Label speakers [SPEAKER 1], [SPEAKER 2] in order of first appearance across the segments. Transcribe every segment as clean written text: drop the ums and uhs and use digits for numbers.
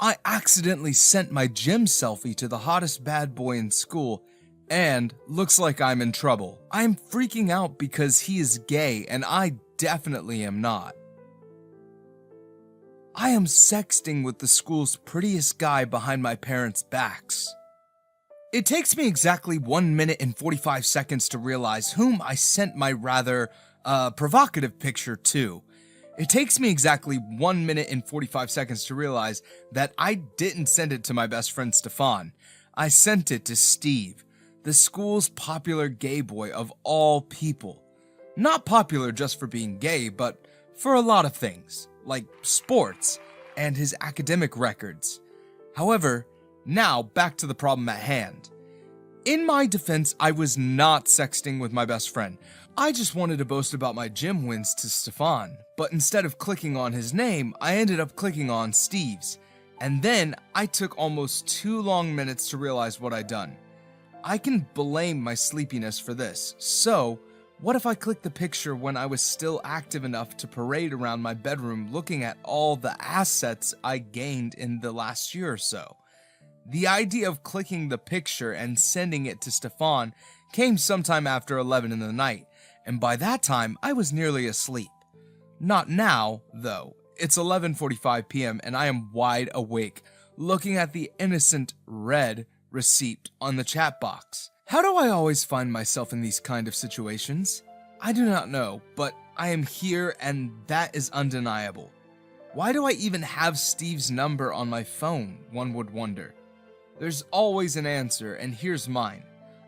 [SPEAKER 1] I accidentally sent my gym selfie to the hottest bad boy in school, and looks like I'm in trouble. I'm freaking out because he is gay and I definitely am not. I am sexting with the school's prettiest guy behind my parents' backs. It takes me exactly 1 minute and 45 seconds to realize whom I sent my rather, provocative picture to. It takes me exactly 1 minute and 45 seconds to realize that I didn't send it to my best friend Stefan. I sent it to Steve, the school's popular gay boy of all people. Not popular just for being gay, but for a lot of things, like sports and his academic records. However, now back to the problem at hand. In my defense, I was not sexting with my best friend. I just wanted to boast about my gym wins to Stefan, but instead of clicking on his name, I ended up clicking on Steve's. And then I took almost 2 long minutes to realize what I'd done. I can blame my sleepiness for this, so what if I clicked the picture when I was still active enough to parade around my bedroom looking at all the assets I gained in the last year or so? The idea of clicking the picture and sending it to Stefan came sometime after 11 in the night, and by that time I was nearly asleep. Not now, though. It's 11:45 p.m. and I am wide awake, looking at the innocent red receipt on the chat box. How do I always find myself in these kind of situations? I do not know, but I am here and that is undeniable. Why do I even have Steve's number on my phone, one would wonder. There's always an answer, and here's mine.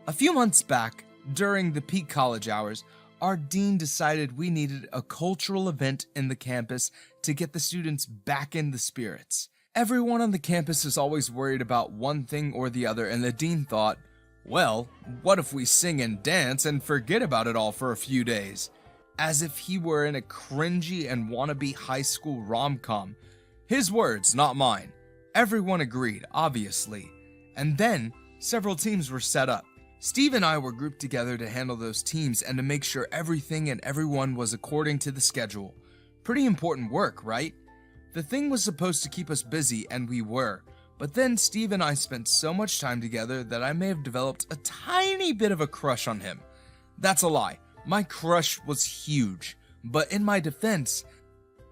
[SPEAKER 1] A few months back, during the peak college hours, our dean decided we needed a cultural event in the campus to get the students back in the spirits. Everyone on the campus is always worried about one thing or the other, and the dean thought, well, what if we sing and dance and forget about it all for a few days? As if he were in a cringy and wannabe high school rom-com. His words, not mine. Everyone agreed, obviously. And then, several teams were set up. Steve and I were grouped together to handle those teams and to make sure everything and everyone was according to the schedule. Pretty important work, right? The thing was supposed to keep us busy, and we were. But then Steve and I spent so much time together that I may have developed a tiny bit of a crush on him. That's a lie. My crush was huge. But in my defense,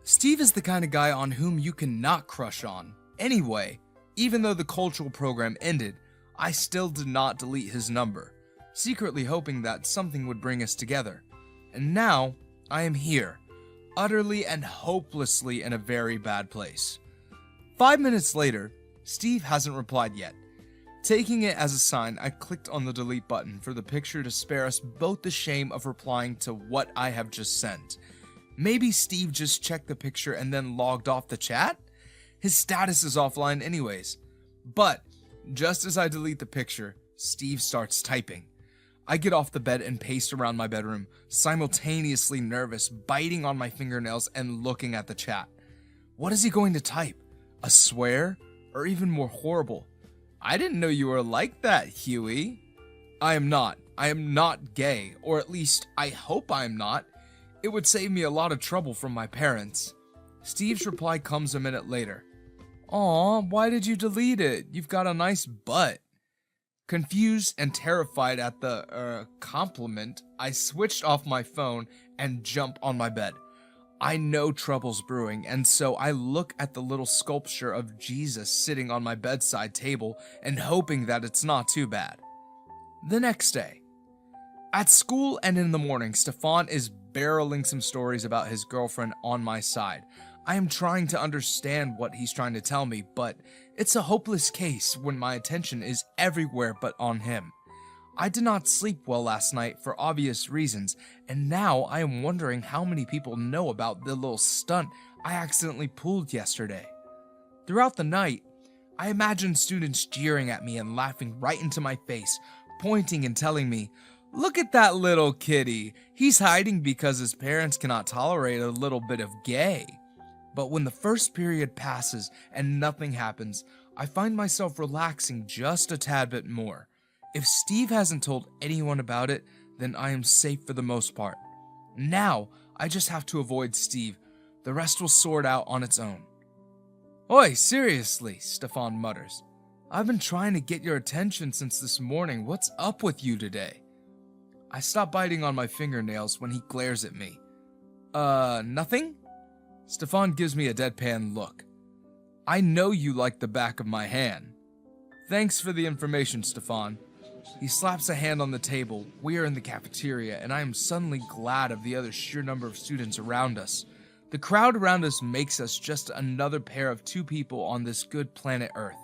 [SPEAKER 1] Steve is the kind of guy on whom you cannot crush on. Anyway, even though the cultural program ended, I still did not delete his number, secretly hoping that something would bring us together. And now, I am here, utterly and hopelessly in a very bad place. 5 minutes later, Steve hasn't replied yet. Taking it as a sign, I clicked on the delete button for the picture to spare us both the shame of replying to what I have just sent. Maybe Steve just checked the picture and then logged off the chat? His status is offline anyways. But, just as I delete the picture, Steve starts typing. I get off the bed and pace around my bedroom, simultaneously nervous, biting on my fingernails and looking at the chat. What is he going to type? A swear? Or even more horrible, I didn't know you were like that, Huey. I am not. I am not gay, or at least I hope I am not. It would save me a lot of trouble from my parents. Steve's reply comes a minute later. Aw, why did you delete it? You've got a nice butt. Confused and terrified at the, compliment, I switched off my phone and jumped on my bed. I know trouble's brewing, and so I look at the little sculpture of Jesus sitting on my bedside table and hoping that it's not too bad. The next day. At school and in the morning, Stefan is barreling some stories about his girlfriend on my side. I am trying to understand what he's trying to tell me, but it's a hopeless case when my attention is everywhere but on him. I did not sleep well last night for obvious reasons, and now I am wondering how many people know about the little stunt I accidentally pulled yesterday. Throughout the night, I imagined students jeering at me and laughing right into my face, pointing and telling me, "Look at that little kitty, he's hiding because his parents cannot tolerate a little bit of gay." But when the first period passes and nothing happens, I find myself relaxing just a tad bit more. If Steve hasn't told anyone about it, then I am safe for the most part. Now, I just have to avoid Steve. The rest will sort out on its own. Oi, seriously, Stefan mutters. I've been trying to get your attention since this morning. What's up with you today? I stop biting on my fingernails when he glares at me. Nothing? Stefan gives me a deadpan look. I know you like the back of my hand. Thanks for the information, Stefan. He slaps a hand on the table. We are in the cafeteria, and I am suddenly glad of the other sheer number of students around us. The crowd around us makes us just another pair of two people on this good planet Earth.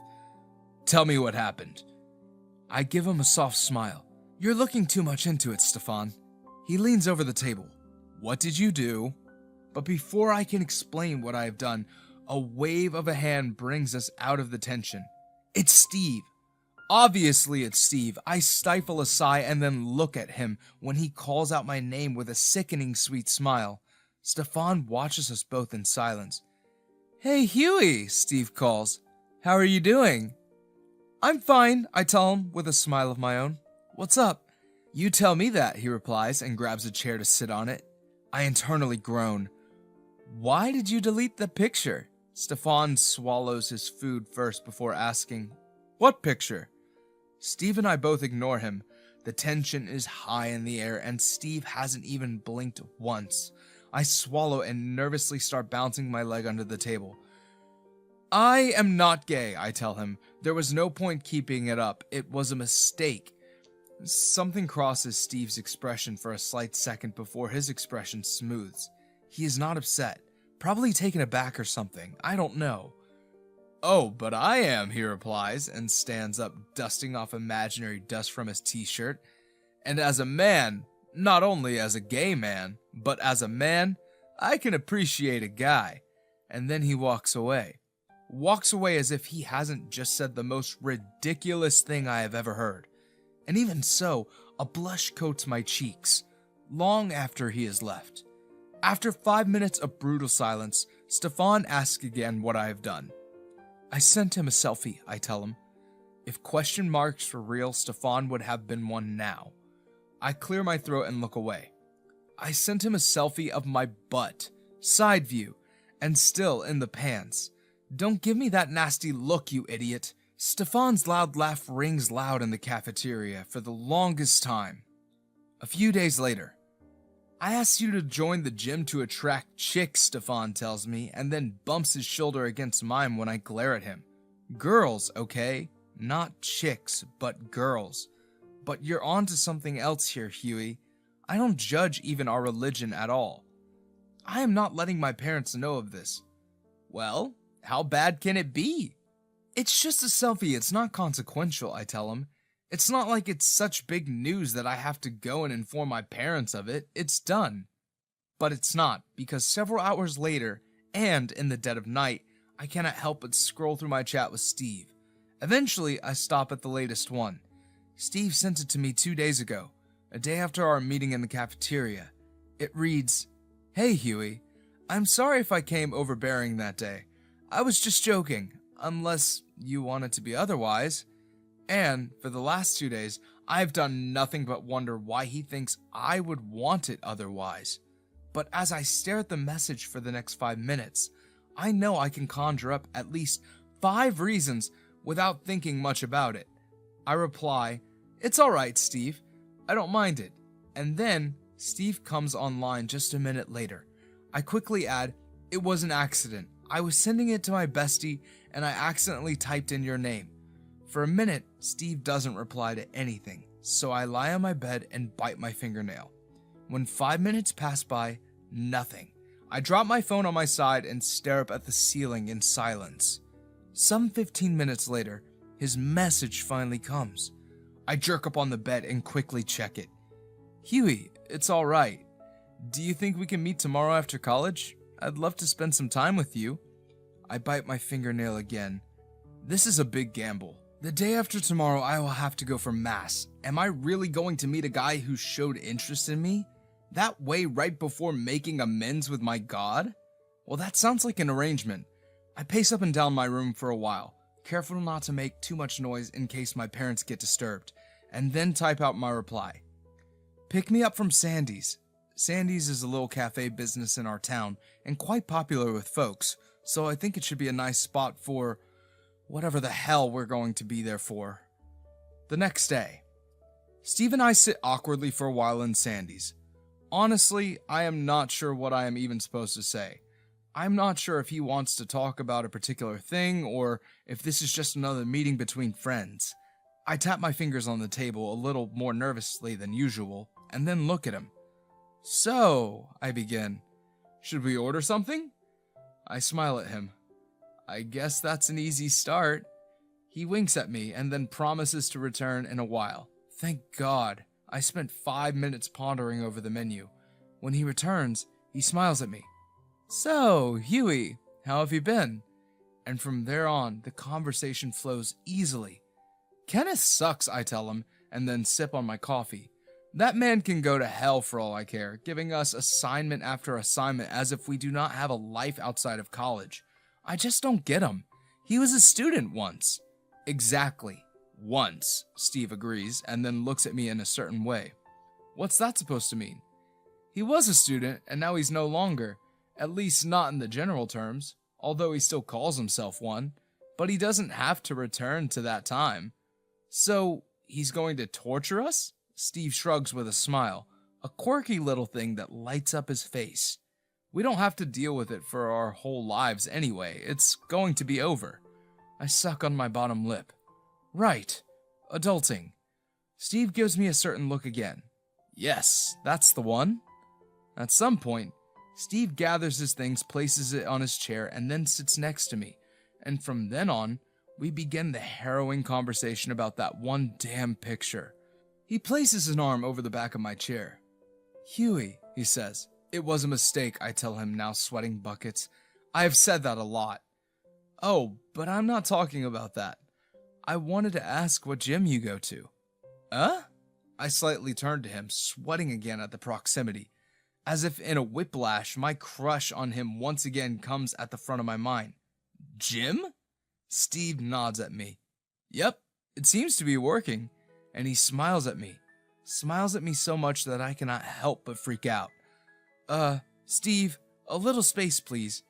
[SPEAKER 1] Tell me what happened. I give him a soft smile. You're looking too much into it, Stefan. He leans over the table. What did you do? But before I can explain what I have done, a wave of a hand brings us out of the tension. It's Steve. Obviously it's Steve. I stifle a sigh and then look at him when he calls out my name with a sickening sweet smile. Stefan watches us both in silence. Hey Huey, Steve calls. How are you doing? I'm fine, I tell him with a smile of my own. What's up? You tell me that, he replies and grabs a chair to sit on it. I internally groan. Why did you delete the picture? Stefan swallows his food first before asking, What picture? Steve and I both ignore him. The tension is high in the air and Steve hasn't even blinked once. I swallow and nervously start bouncing my leg under the table. I am not gay, I tell him. There was no point keeping it up. It was a mistake. Something crosses Steve's expression for a slight second before his expression smooths. He is not upset. Probably taken aback or something. I don't know. Oh, but I am, he replies, and stands up, dusting off imaginary dust from his t-shirt. And as a man, not only as a gay man, but as a man, I can appreciate a guy. And then he walks away. Walks away as if he hasn't just said the most ridiculous thing I have ever heard. And even so, a blush coats my cheeks, long after he has left. After 5 minutes of brutal silence, Stefan asks again what I have done. I sent him a selfie, I tell him. If question marks were real, Stefan would have been one now. I clear my throat and look away. I sent him a selfie of my butt, side view, and still in the pants. Don't give me that nasty look, you idiot. Stefan's loud laugh rings loud in the cafeteria for the longest time. A few days later, I asked you to join the gym to attract chicks, Stefan tells me, and then bumps his shoulder against mine when I glare at him. Girls, okay? Not chicks, but girls. But you're on to something else here, Huey. I don't judge even our religion at all. I am not letting my parents know of this. Well, how bad can it be? It's just a selfie, it's not consequential, I tell him. It's not like it's such big news that I have to go and inform my parents of it. It's done. But it's not, because several hours later, and in the dead of night, I cannot help but scroll through my chat with Steve. Eventually, I stop at the latest one. Steve sent it to me 2 days ago, a day after our meeting in the cafeteria. It reads, Hey Huey, I'm sorry if I came overbearing that day. I was just joking, unless you want it to be otherwise. And for the last 2 days, I've done nothing but wonder why he thinks I would want it otherwise. But as I stare at the message for the next 5 minutes, I know I can conjure up at least 5 reasons without thinking much about it. I reply, It's alright, Steve. I don't mind it. And then Steve comes online just a minute later. I quickly add, It was an accident. I was sending it to my bestie and I accidentally typed in your name. For a minute, Steve doesn't reply to anything, so I lie on my bed and bite my fingernail. When 5 minutes pass by, nothing. I drop my phone on my side and stare up at the ceiling in silence. Some 15 minutes later, his message finally comes. I jerk up on the bed and quickly check it. Huey, it's alright. Do you think we can meet tomorrow after college? I'd love to spend some time with you. I bite my fingernail again. This is a big gamble. The day after tomorrow, I will have to go for mass. Am I really going to meet a guy who showed interest in me? That way right before making amends with my God? Well, that sounds like an arrangement. I pace up and down my room for a while, careful not to make too much noise in case my parents get disturbed, and then type out my reply. Pick me up from Sandy's. Sandy's is a little cafe business in our town and quite popular with folks, so I think it should be a nice spot for whatever the hell we're going to be there for. The next day, Steve and I sit awkwardly for a while in Sandy's. Honestly, I am not sure what I am even supposed to say. I'm not sure if he wants to talk about a particular thing or if this is just another meeting between friends. I tap my fingers on the table a little more nervously than usual and then look at him. So, I begin, should we order something? I smile at him. I guess that's an easy start. He winks at me and then promises to return in a while. Thank God. I spent 5 minutes pondering over the menu. When he returns, he smiles at me. So, Huey, how have you been? And from there on, the conversation flows easily. Kenneth sucks, I tell him, and then sip on my coffee. That man can go to hell for all I care, giving us assignment after assignment as if we do not have a life outside of college. I just don't get him. He was a student once. Exactly. Once, Steve agrees, and then looks at me in a certain way. What's that supposed to mean? He was a student, and now he's no longer. At least not in the general terms, although he still calls himself one. But he doesn't have to return to that time. So, he's going to torture us? Steve shrugs with a smile, a quirky little thing that lights up his face. We don't have to deal with it for our whole lives anyway. It's going to be over. I suck on my bottom lip. Right. Adulting. Steve gives me a certain look again. Yes, that's the one. At some point, Steve gathers his things, places it on his chair, and then sits next to me. And from then on, we begin the harrowing conversation about that one damn picture. He places an arm over the back of my chair. Huey, he says. It was a mistake, I tell him, now sweating buckets. I have said that a lot. Oh, but I'm not talking about that. I wanted to ask what gym you go to. I slightly turn to him, sweating again at the proximity. As if in a whiplash, my crush on him once again comes at the front of my mind. Gym? Steve nods at me. Yep, it seems to be working. And he smiles at me. Smiles at me so much that I cannot help but freak out. Steve, a little space, please.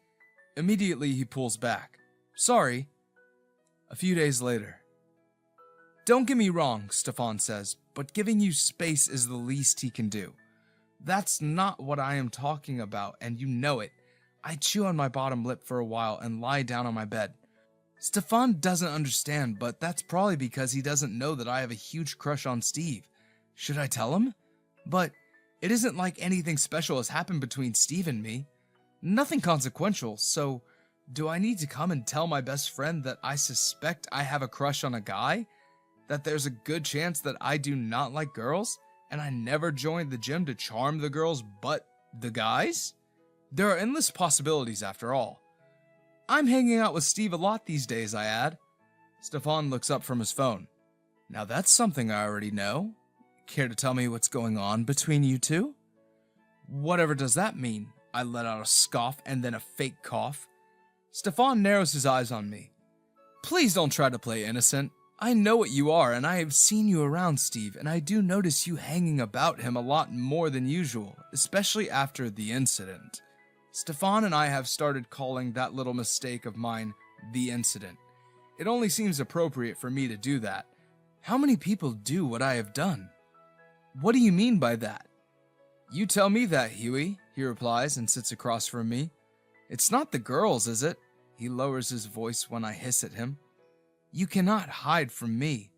[SPEAKER 1] Immediately he pulls back. Sorry. A few days later. Don't get me wrong, Stefan says, but giving you space is the least he can do. That's not what I am talking about, and you know it. I chew on my bottom lip for a while and lie down on my bed. Stefan doesn't understand, but that's probably because he doesn't know that I have a huge crush on Steve. Should I tell him? But it isn't like anything special has happened between Steve and me. Nothing consequential, so do I need to come and tell my best friend that I suspect I have a crush on a guy? That there's a good chance that I do not like girls, and I never joined the gym to charm the girls but the guys? There are endless possibilities after all. I'm hanging out with Steve a lot these days, I add. Stefan looks up from his phone. Now that's something I already know. Care to tell me what's going on between you two? Whatever does that mean? I let out a scoff and then a fake cough. Stefan narrows his eyes on me. Please don't try to play innocent. I know what you are, and I have seen you around Steve, and I do notice you hanging about him a lot more than usual, especially after the incident. Stefan and I have started calling that little mistake of mine the incident. It only seems appropriate for me to do that. How many people do what I have done? What do you mean by that? You tell me that, Huey, he replies and sits across from me. It's not the girls, is it? He lowers his voice when I hiss at him. You cannot hide from me.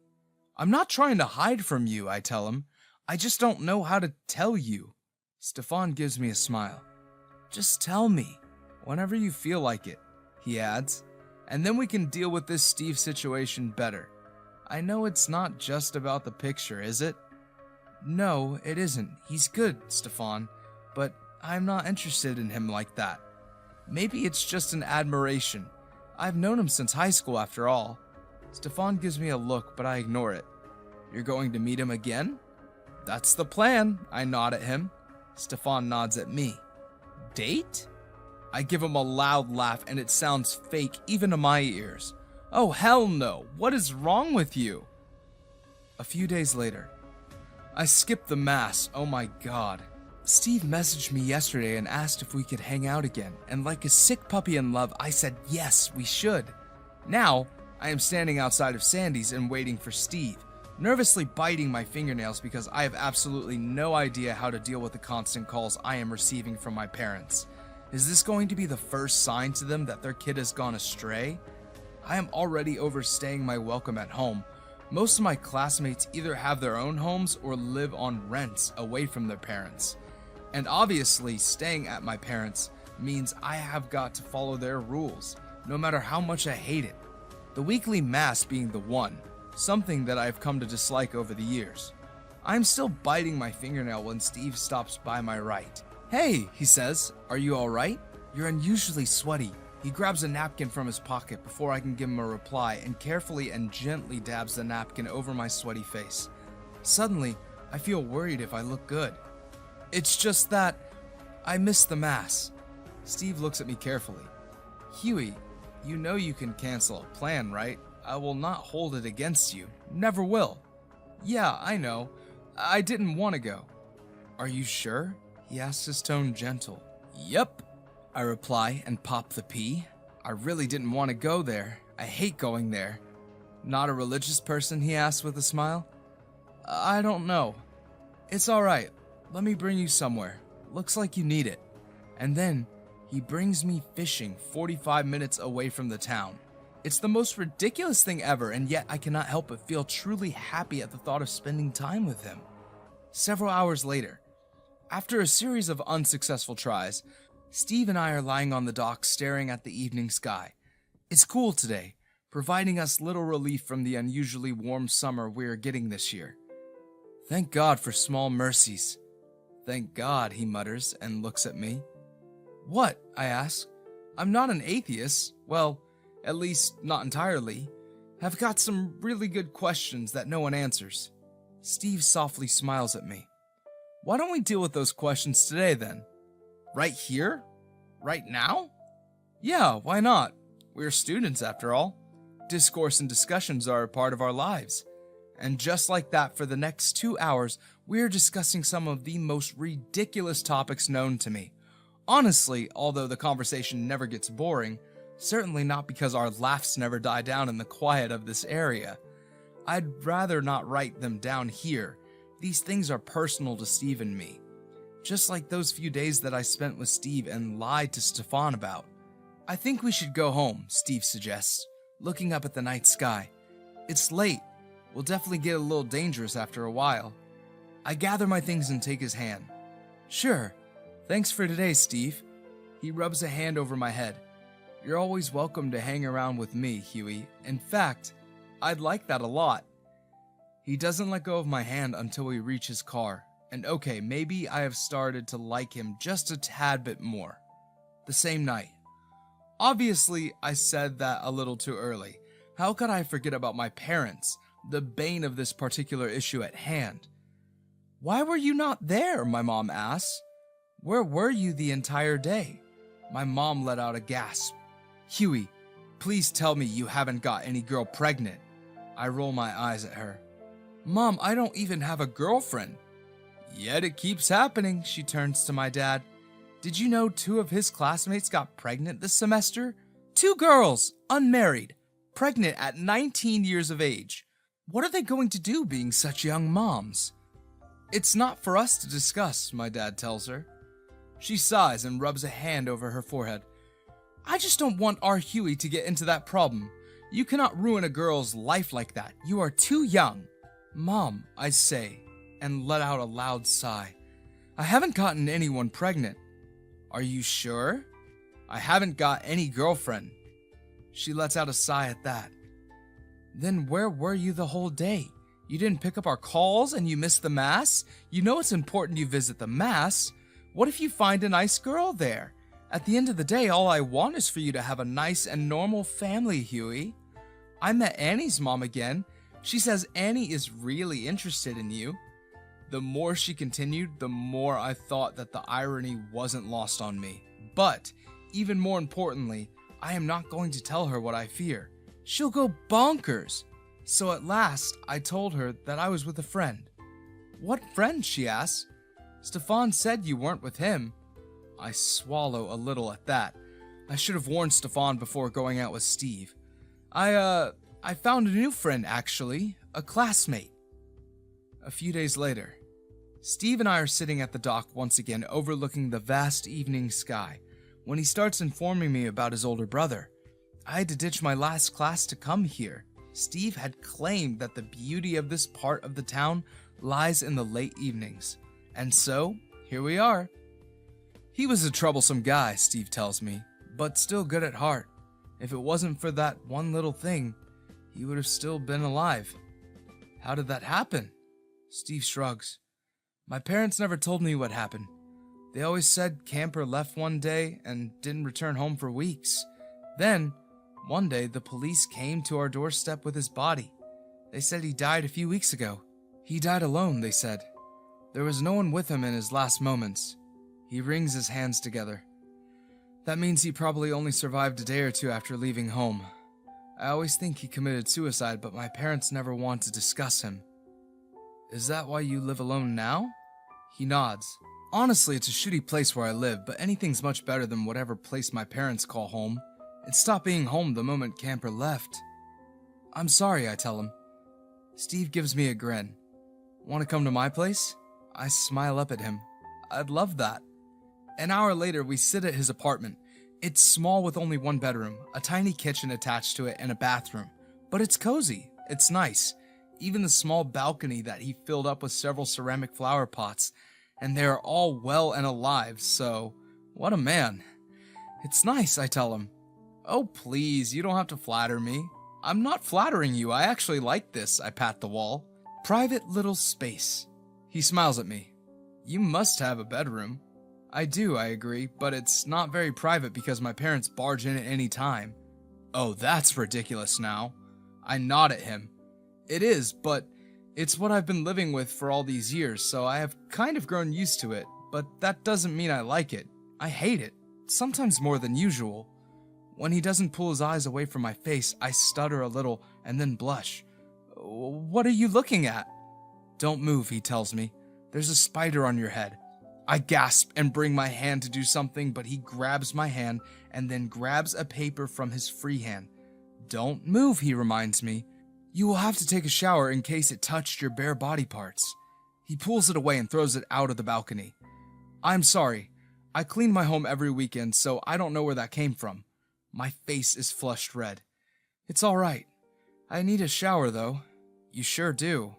[SPEAKER 1] I'm not trying to hide from you, I tell him. I just don't know how to tell you. Stefan gives me a smile. Just tell me, whenever you feel like it, he adds, and then we can deal with this Steve situation better. I know it's not just about the picture, is it? No, it isn't. He's good, Stefan, but I'm not interested in him like that. Maybe it's just an admiration. I've known him since high school after all. Stefan gives me a look, but I ignore it. You're going to meet him again? That's the plan, I nod at him. Stefan nods at me. Date? I give him a loud laugh and it sounds fake even to my ears. Oh hell no, what is wrong with you? A few days later. I skipped the mass, oh my god. Steve messaged me yesterday and asked if we could hang out again, and like a sick puppy in love, I said yes, we should. Now, I am standing outside of Sandy's and waiting for Steve, nervously biting my fingernails because I have absolutely no idea how to deal with the constant calls I am receiving from my parents. Is this going to be the first sign to them that their kid has gone astray? I am already overstaying my welcome at home. Most of my classmates either have their own homes or live on rents away from their parents. And obviously, staying at my parents' means I have got to follow their rules, no matter how much I hate it. The weekly mass being the one, something that I've come to dislike over the years. I'm still biting my fingernail when Steve stops by my right. "Hey," he says, "are you alright? You're unusually sweaty." He grabs a napkin from his pocket before I can give him a reply and carefully and gently dabs the napkin over my sweaty face. Suddenly, I feel worried if I look good. "It's just that I missed the mass." Steve looks at me carefully. "Huey, you know you can cancel a plan, right? I will not hold it against you. Never will." "Yeah, I know. I didn't want to go." "Are you sure?" He asks, his tone gentle. "Yep," I reply and pop the pea. I really didn't want to go there. I hate going there. "Not a religious person?" he asks with a smile. "I don't know." "It's alright. Let me bring you somewhere. Looks like you need it." And then he brings me fishing 45 minutes away from the town. It's the most ridiculous thing ever, and yet I cannot help but feel truly happy at the thought of spending time with him. Several hours later, after a series of unsuccessful tries, Steve and I are lying on the dock staring at the evening sky. It's cool today, providing us little relief from the unusually warm summer we are getting this year. "Thank God for small mercies." "Thank God," he mutters and looks at me. "What?" I ask. "I'm not an atheist. Well, at least not entirely. Have got some really good questions that no one answers." Steve softly smiles at me. "Why don't we deal with those questions today then?" "Right here? Right now?" "Yeah, why not? We're students after all. Discourse and discussions are a part of our lives." And just like that, for the next 2 hours, we're discussing some of the most ridiculous topics known to me. Honestly, although the conversation never gets boring, certainly not because our laughs never die down in the quiet of this area. I'd rather not write them down here. These things are personal to Steve and me. Just like those few days that I spent with Steve and lied to Stefan about. "I think we should go home," Steve suggests, looking up at the night sky. "It's late. We'll definitely get a little dangerous after a while." I gather my things and take his hand. "Sure. Thanks for today, Steve." He rubs a hand over my head. "You're always welcome to hang around with me, Huey. In fact, I'd like that a lot." He doesn't let go of my hand until we reach his car. And okay, maybe I have started to like him just a tad bit more. The same night. Obviously, I said that a little too early. How could I forget about my parents, the bane of this particular issue at hand? "Why were you not there?" my mom asks. "Where were you the entire day?" My mom let out a gasp. "Huey, please tell me you haven't got any girl pregnant." I roll my eyes at her. "Mom, I don't even have a girlfriend." "Yet it keeps happening," she turns to my dad. "Did you know 2 of his classmates got pregnant this semester? 2 girls, unmarried, pregnant at 19 years of age. What are they going to do being such young moms?" "It's not for us to discuss," my dad tells her. She sighs and rubs a hand over her forehead. "I just don't want our Huey to get into that problem. You cannot ruin a girl's life like that. You are too young." "Mom," I say, and let out a loud sigh. "I haven't gotten anyone pregnant." "Are you sure?" "I haven't got any girlfriend." She lets out a sigh at that. "Then where were you the whole day? You didn't pick up our calls and you missed the mass? You know it's important you visit the mass. What if you find a nice girl there? At the end of the day, all I want is for you to have a nice and normal family, Huey." I met Annie's mom again. She says Annie is really interested in you. The more she continued, the more I thought that the irony wasn't lost on me. But, even more importantly, I am not going to tell her what I fear. She'll go bonkers. So at last, I told her that I was with a friend. "What friend?" she asks. Stefan said you weren't with him. I swallow a little at that. I should have warned Stefan before going out with Steve. I found a new friend, actually. A classmate. A few days later, Steve and I are sitting at the dock once again overlooking the vast evening sky when he starts informing me about his older brother. I had to ditch my last class to come here. Steve had claimed that the beauty of this part of the town lies in the late evenings. And so, here we are. He was a troublesome guy, Steve tells me, but still good at heart. If it wasn't for that one little thing, he would have still been alive. How did that happen? Steve shrugs. My parents never told me what happened. They always said Camper left one day and didn't return home for weeks. Then, one day, the police came to our doorstep with his body. They said he died a few weeks ago. He died alone, they said. There was no one with him in his last moments. He wrings his hands together. That means he probably only survived a day or two after leaving home. I always think he committed suicide, but my parents never want to discuss him. Is that why you live alone now? He nods. Honestly, it's a shitty place where I live, but anything's much better than whatever place my parents call home. It stopped being home the moment Camper left. I'm sorry, I tell him. Steve gives me a grin. Want to come to my place? I smile up at him. I'd love that. An hour later, we sit at his apartment. It's small with only one bedroom, a tiny kitchen attached to it, and a bathroom. But it's cozy. It's nice. Even the small balcony that he filled up with several ceramic flower pots. And they are all well and alive, so what a man. It's nice, I tell him. Oh, please, you don't have to flatter me. I'm not flattering you. I actually like this, I pat the wall. Private little space. He smiles at me. You must have a bedroom. I do, I agree, but it's not very private because my parents barge in at any time. Oh, that's ridiculous now. I nod at him. It is, but it's what I've been living with for all these years, so I have kind of grown used to it, but that doesn't mean I like it. I hate it, sometimes more than usual. When he doesn't pull his eyes away from my face, I stutter a little and then blush. What are you looking at? Don't move, he tells me. There's a spider on your head. I gasp and bring my hand to do something, but he grabs my hand and then grabs a paper from his free hand. Don't move, he reminds me. You will have to take a shower in case it touched your bare body parts. He pulls it away and throws it out of the balcony. I'm sorry. I clean my home every weekend, so I don't know where that came from. My face is flushed red. It's all right. I need a shower, though. You sure do.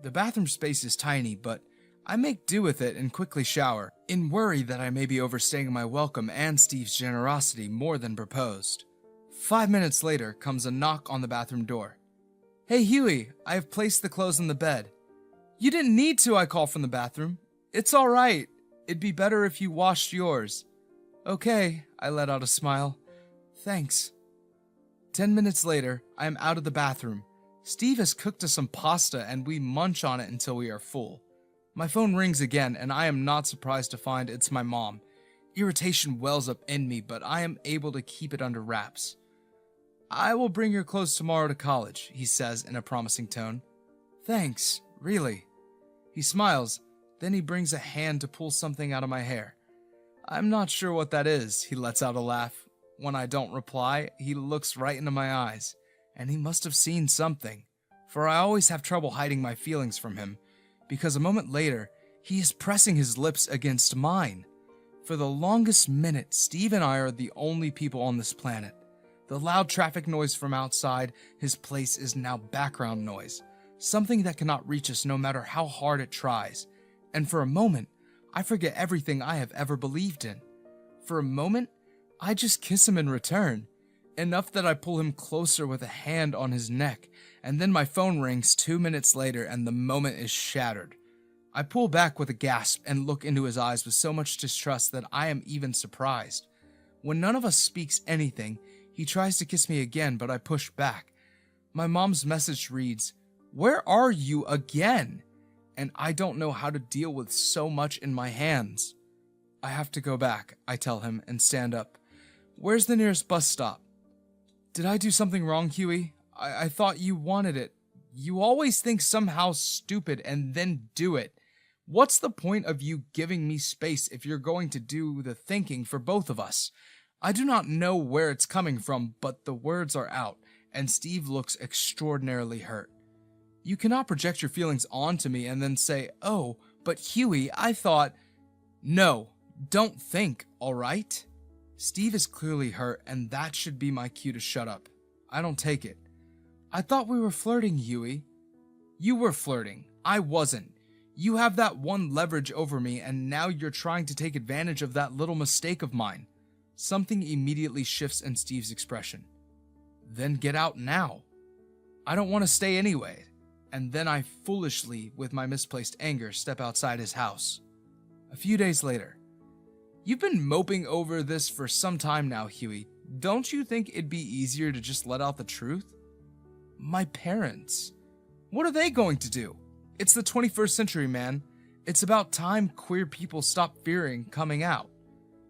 [SPEAKER 1] The bathroom space is tiny, but I make do with it and quickly shower, in worry that I may be overstaying my welcome and Steve's generosity more than proposed. 5 minutes later comes a knock on the bathroom door. Hey Huey, I have placed the clothes in the bed. You didn't need to, I call from the bathroom. It's all right. It'd be better if you washed yours. Okay, I let out a smile. Thanks. 10 minutes later, I am out of the bathroom. Steve has cooked us some pasta and we munch on it until we are full. My phone rings again and I am not surprised to find it's my mom. Irritation wells up in me, but I am able to keep it under wraps. I will bring your clothes tomorrow to college, he says in a promising tone. Thanks, really. He smiles, then he brings a hand to pull something out of my hair. I'm not sure what that is, he lets out a laugh. When I don't reply, he looks right into my eyes, and he must have seen something, for I always have trouble hiding my feelings from him, because a moment later, he is pressing his lips against mine. For the longest minute, Steve and I are the only people on this planet. The loud traffic noise from outside his place is now background noise, something that cannot reach us no matter how hard it tries. And for a moment, I forget everything I have ever believed in. For a moment, I just kiss him in return, enough that I pull him closer with a hand on his neck, and then my phone rings 2 minutes later and the moment is shattered. I pull back with a gasp and look into his eyes with so much distrust that I am even surprised. When none of us speaks anything, he tries to kiss me again, but I push back. My mom's message reads, "Where are you again?" And I don't know how to deal with so much in my hands. I have to go back, I tell him, and stand up. Where's the nearest bus stop? Did I do something wrong, Huey? I thought you wanted it. You always think somehow stupid and then do it. What's the point of you giving me space if you're going to do the thinking for both of us? I do not know where it's coming from, but the words are out, and Steve looks extraordinarily hurt. You cannot project your feelings onto me and then say, "Oh, but Huey, I thought..." No, don't think, alright? Steve is clearly hurt, and that should be my cue to shut up. I don't take it. I thought we were flirting, Huey. You were flirting. I wasn't. You have that one leverage over me, and now you're trying to take advantage of that little mistake of mine. Something immediately shifts in Steve's expression. Then get out now. I don't want to stay anyway. And then I foolishly, with my misplaced anger, step outside his house. A few days later. You've been moping over this for some time now, Huey. Don't you think it'd be easier to just let out the truth? My parents. What are they going to do? It's the 21st century, man. It's about time queer people stop fearing coming out.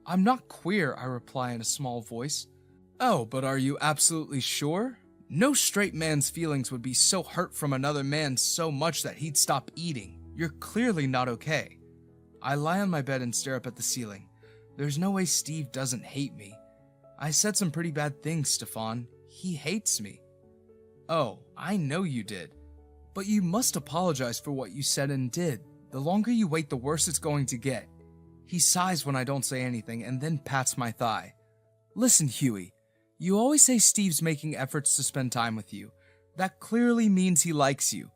[SPEAKER 1] I'm not queer, I reply in a small voice. Oh, but are you absolutely sure? No straight man's feelings would be so hurt from another man so much that he'd stop eating. You're clearly not okay. I lie on my bed and stare up at the ceiling. There's no way Steve doesn't hate me. I said some pretty bad things, Stefan. He hates me. Oh, I know you did. But you must apologize for what you said and did. The longer you wait, the worse it's going to get. He sighs when I don't say anything and then pats my thigh. Listen, Huey. You always say Steve's making efforts to spend time with you. That clearly means he likes you.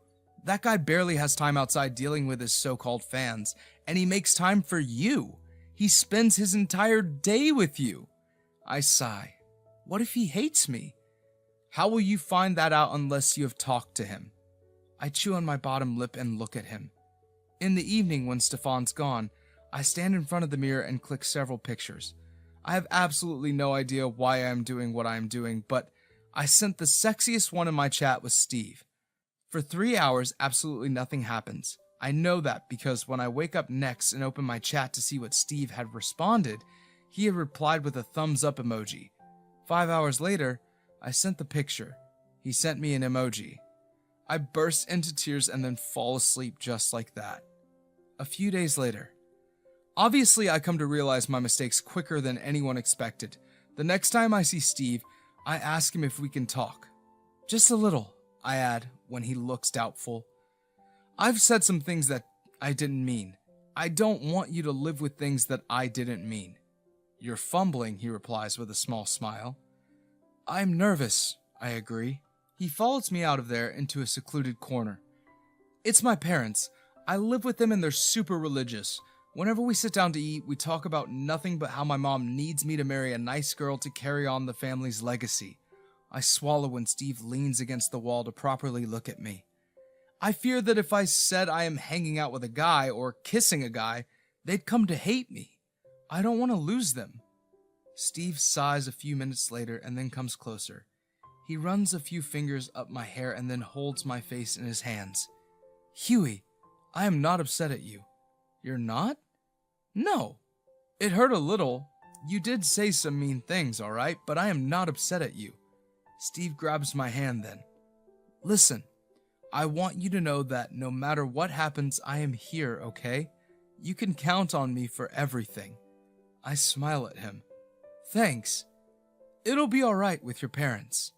[SPEAKER 1] That guy barely has time outside dealing with his so-called fans, and he makes time for you. He spends his entire day with you. I sigh. What if he hates me? How will you find that out unless you have talked to him? I chew on my bottom lip and look at him. In the evening, when Stefan's gone, I stand in front of the mirror and click several pictures. I have absolutely no idea why I am doing what I am doing, but I sent the sexiest one in my chat with Steve. For 3 hours, absolutely nothing happens. I know that because when I wake up next and open my chat to see what Steve had responded, he had replied with a thumbs up emoji. 5 hours later, I sent the picture. He sent me an emoji. I burst into tears and then fall asleep just like that. A few days later. Obviously, I come to realize my mistakes quicker than anyone expected. The next time I see Steve, I ask him if we can talk. Just a little, I add, when he looks doubtful. I've said some things that I didn't mean. I don't want you to live with things that I didn't mean. You're fumbling, he replies with a small smile. I'm nervous, I agree. He follows me out of there into a secluded corner. It's my parents. I live with them and they're super religious. Whenever we sit down to eat, we talk about nothing but how my mom needs me to marry a nice girl to carry on the family's legacy. I swallow when Steve leans against the wall to properly look at me. I fear that if I said I am hanging out with a guy or kissing a guy, they'd come to hate me. I don't want to lose them. Steve sighs a few minutes later and then comes closer. He runs a few fingers up my hair and then holds my face in his hands. Huey, I am not upset at you. You're not? No. It hurt a little. You did say some mean things, alright, but I am not upset at you. Steve grabs my hand then. Listen, I want you to know that no matter what happens, I am here, okay? You can count on me for everything. I smile at him. Thanks. It'll be alright with your parents.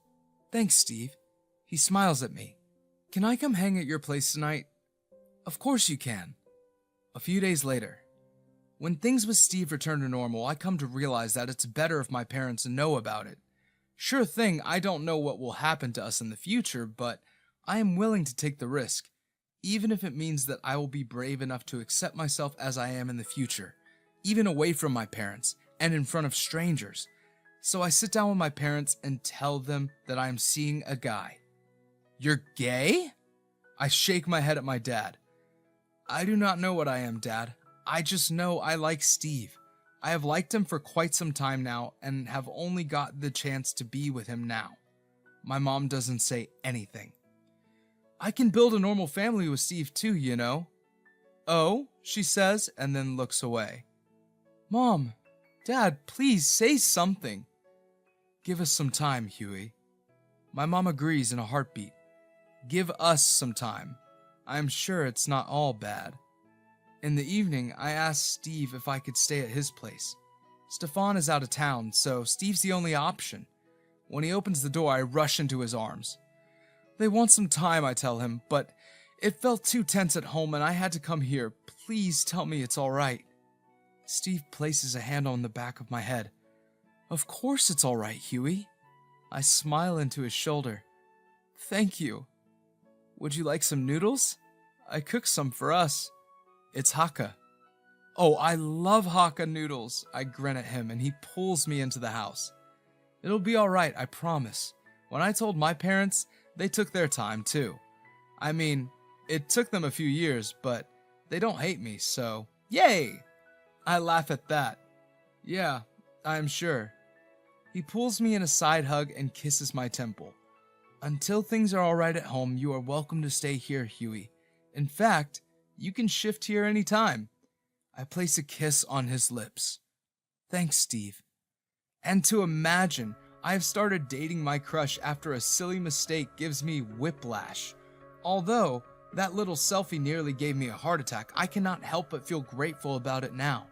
[SPEAKER 1] Thanks, Steve. He smiles at me. Can I come hang at your place tonight? Of course you can. A few days later. When things with Steve return to normal, I come to realize that it's better if my parents know about it. Sure thing, I don't know what will happen to us in the future, but I am willing to take the risk, even if it means that I will be brave enough to accept myself as I am in the future, even away from my parents and in front of strangers. So I sit down with my parents and tell them that I am seeing a guy. You're gay? I shake my head at my dad. I do not know what I am, Dad. I just know I like Steve. I have liked him for quite some time now and have only got the chance to be with him now. My mom doesn't say anything. I can build a normal family with Steve too, you know. Oh, she says, and then looks away. Mom, Dad, please say something. Give us some time, Huey. My mom agrees in a heartbeat. Give us some time. I'm sure it's not all bad. In the evening, I asked Steve if I could stay at his place. Stefan is out of town, so Steve's the only option. When he opens the door, I rush into his arms. They want some time, I tell him, but it felt too tense at home and I had to come here. Please tell me it's all right. Steve places a hand on the back of my head. Of course it's all right, Huey. I smile into his shoulder. Thank you. Would you like some noodles? I cooked some for us. It's Hakka. Oh, I love Hakka noodles. I grin at him and he pulls me into the house. It'll be all right, I promise. When I told my parents, they took their time too. I mean, it took them a few years, but they don't hate me, so yay! I laugh at that. Yeah, I'm sure. He pulls me in a side hug and kisses my temple. Until things are all right at home, you are welcome to stay here, Huey. In fact, you can shift here anytime. I place a kiss on his lips. Thanks, Steve. And to imagine, I have started dating my crush after a silly mistake gives me whiplash. Although that little selfie nearly gave me a heart attack, I cannot help but feel grateful about it now.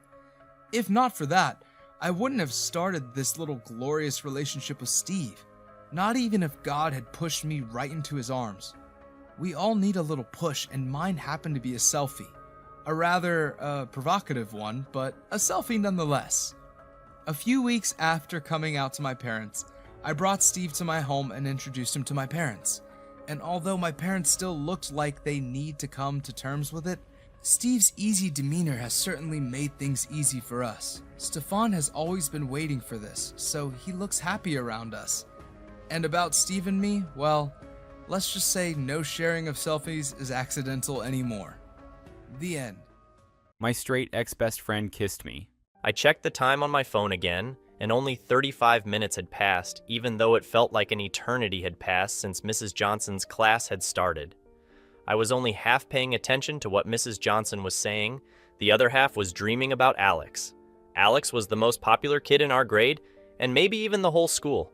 [SPEAKER 1] If not for that, I wouldn't have started this little glorious relationship with Steve. Not even if God had pushed me right into his arms. We all need a little push, and mine happened to be a selfie. A rather provocative one, but a selfie nonetheless. A few weeks after coming out to my parents, I brought Steve to my home and introduced him to my parents. And although my parents still looked like they need to come to terms with it, Steve's easy demeanor has certainly made things easy for us. Stefan has always been waiting for this, so he looks happy around us. And about Steve and me, well, let's just say no sharing of selfies is accidental anymore. The end.
[SPEAKER 2] My straight ex-best friend kissed me.
[SPEAKER 3] I checked the time on my phone again, and only 35 minutes had passed, even though it felt like an eternity had passed since Mrs. Johnson's class had started. I was only half paying attention to what Mrs. Johnson was saying, the other half was dreaming about Alex. Alex was the most popular kid in our grade, and maybe even the whole school.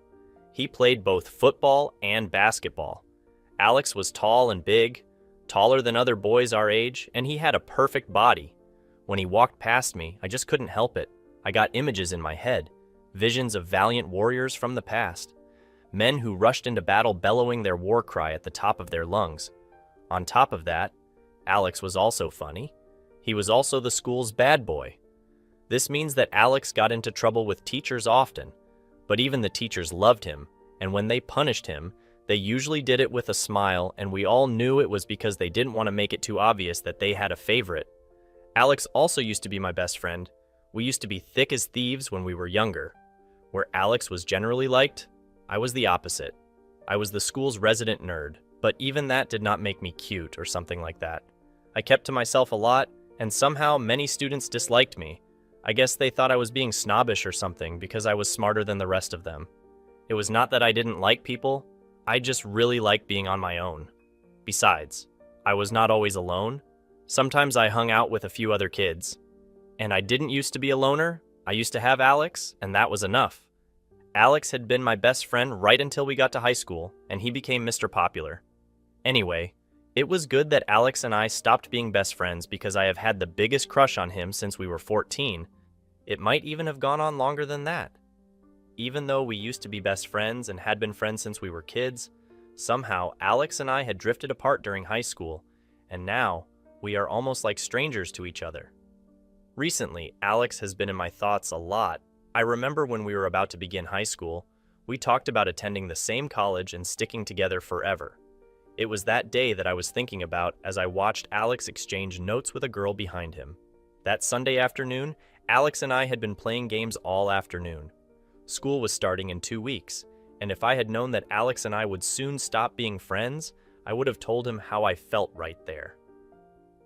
[SPEAKER 3] He played both football and basketball. Alex was tall and big, taller than other boys our age, and he had a perfect body. When he walked past me, I just couldn't help it. I got images in my head, visions of valiant warriors from the past, men who rushed into battle bellowing their war cry at the top of their lungs. On top of that, Alex was also funny. He was also the school's bad boy. This means that Alex got into trouble with teachers often, but even the teachers loved him, and when they punished him, they usually did it with a smile, and we all knew it was because they didn't want to make it too obvious that they had a favorite. Alex also used to be my best friend. We used to be thick as thieves when we were younger. Where Alex was generally liked, I was the opposite. I was the school's resident nerd, but even that did not make me cute or something like that. I kept to myself a lot, and somehow many students disliked me. I guess they thought I was being snobbish or something because I was smarter than the rest of them. It was not that I didn't like people, I just really liked being on my own. Besides, I was not always alone. Sometimes I hung out with a few other kids. And I didn't used to be a loner. I used to have Alex, and that was enough. Alex had been my best friend right until we got to high school, and he became Mr. Popular. Anyway, it was good that Alex and I stopped being best friends because I have had the biggest crush on him since we were 14. It might even have gone on longer than that. Even though we used to be best friends and had been friends since we were kids, somehow Alex and I had drifted apart during high school, and now we are almost like strangers to each other. Recently, Alex has been in my thoughts a lot. I remember when we were about to begin high school, we talked about attending the same college and sticking together forever. It was that day that I was thinking about as I watched Alex exchange notes with a girl behind him. That Sunday afternoon, Alex and I had been playing games all afternoon. School was starting in 2 weeks, and if I had known that Alex and I would soon stop being friends, I would have told him how I felt right there.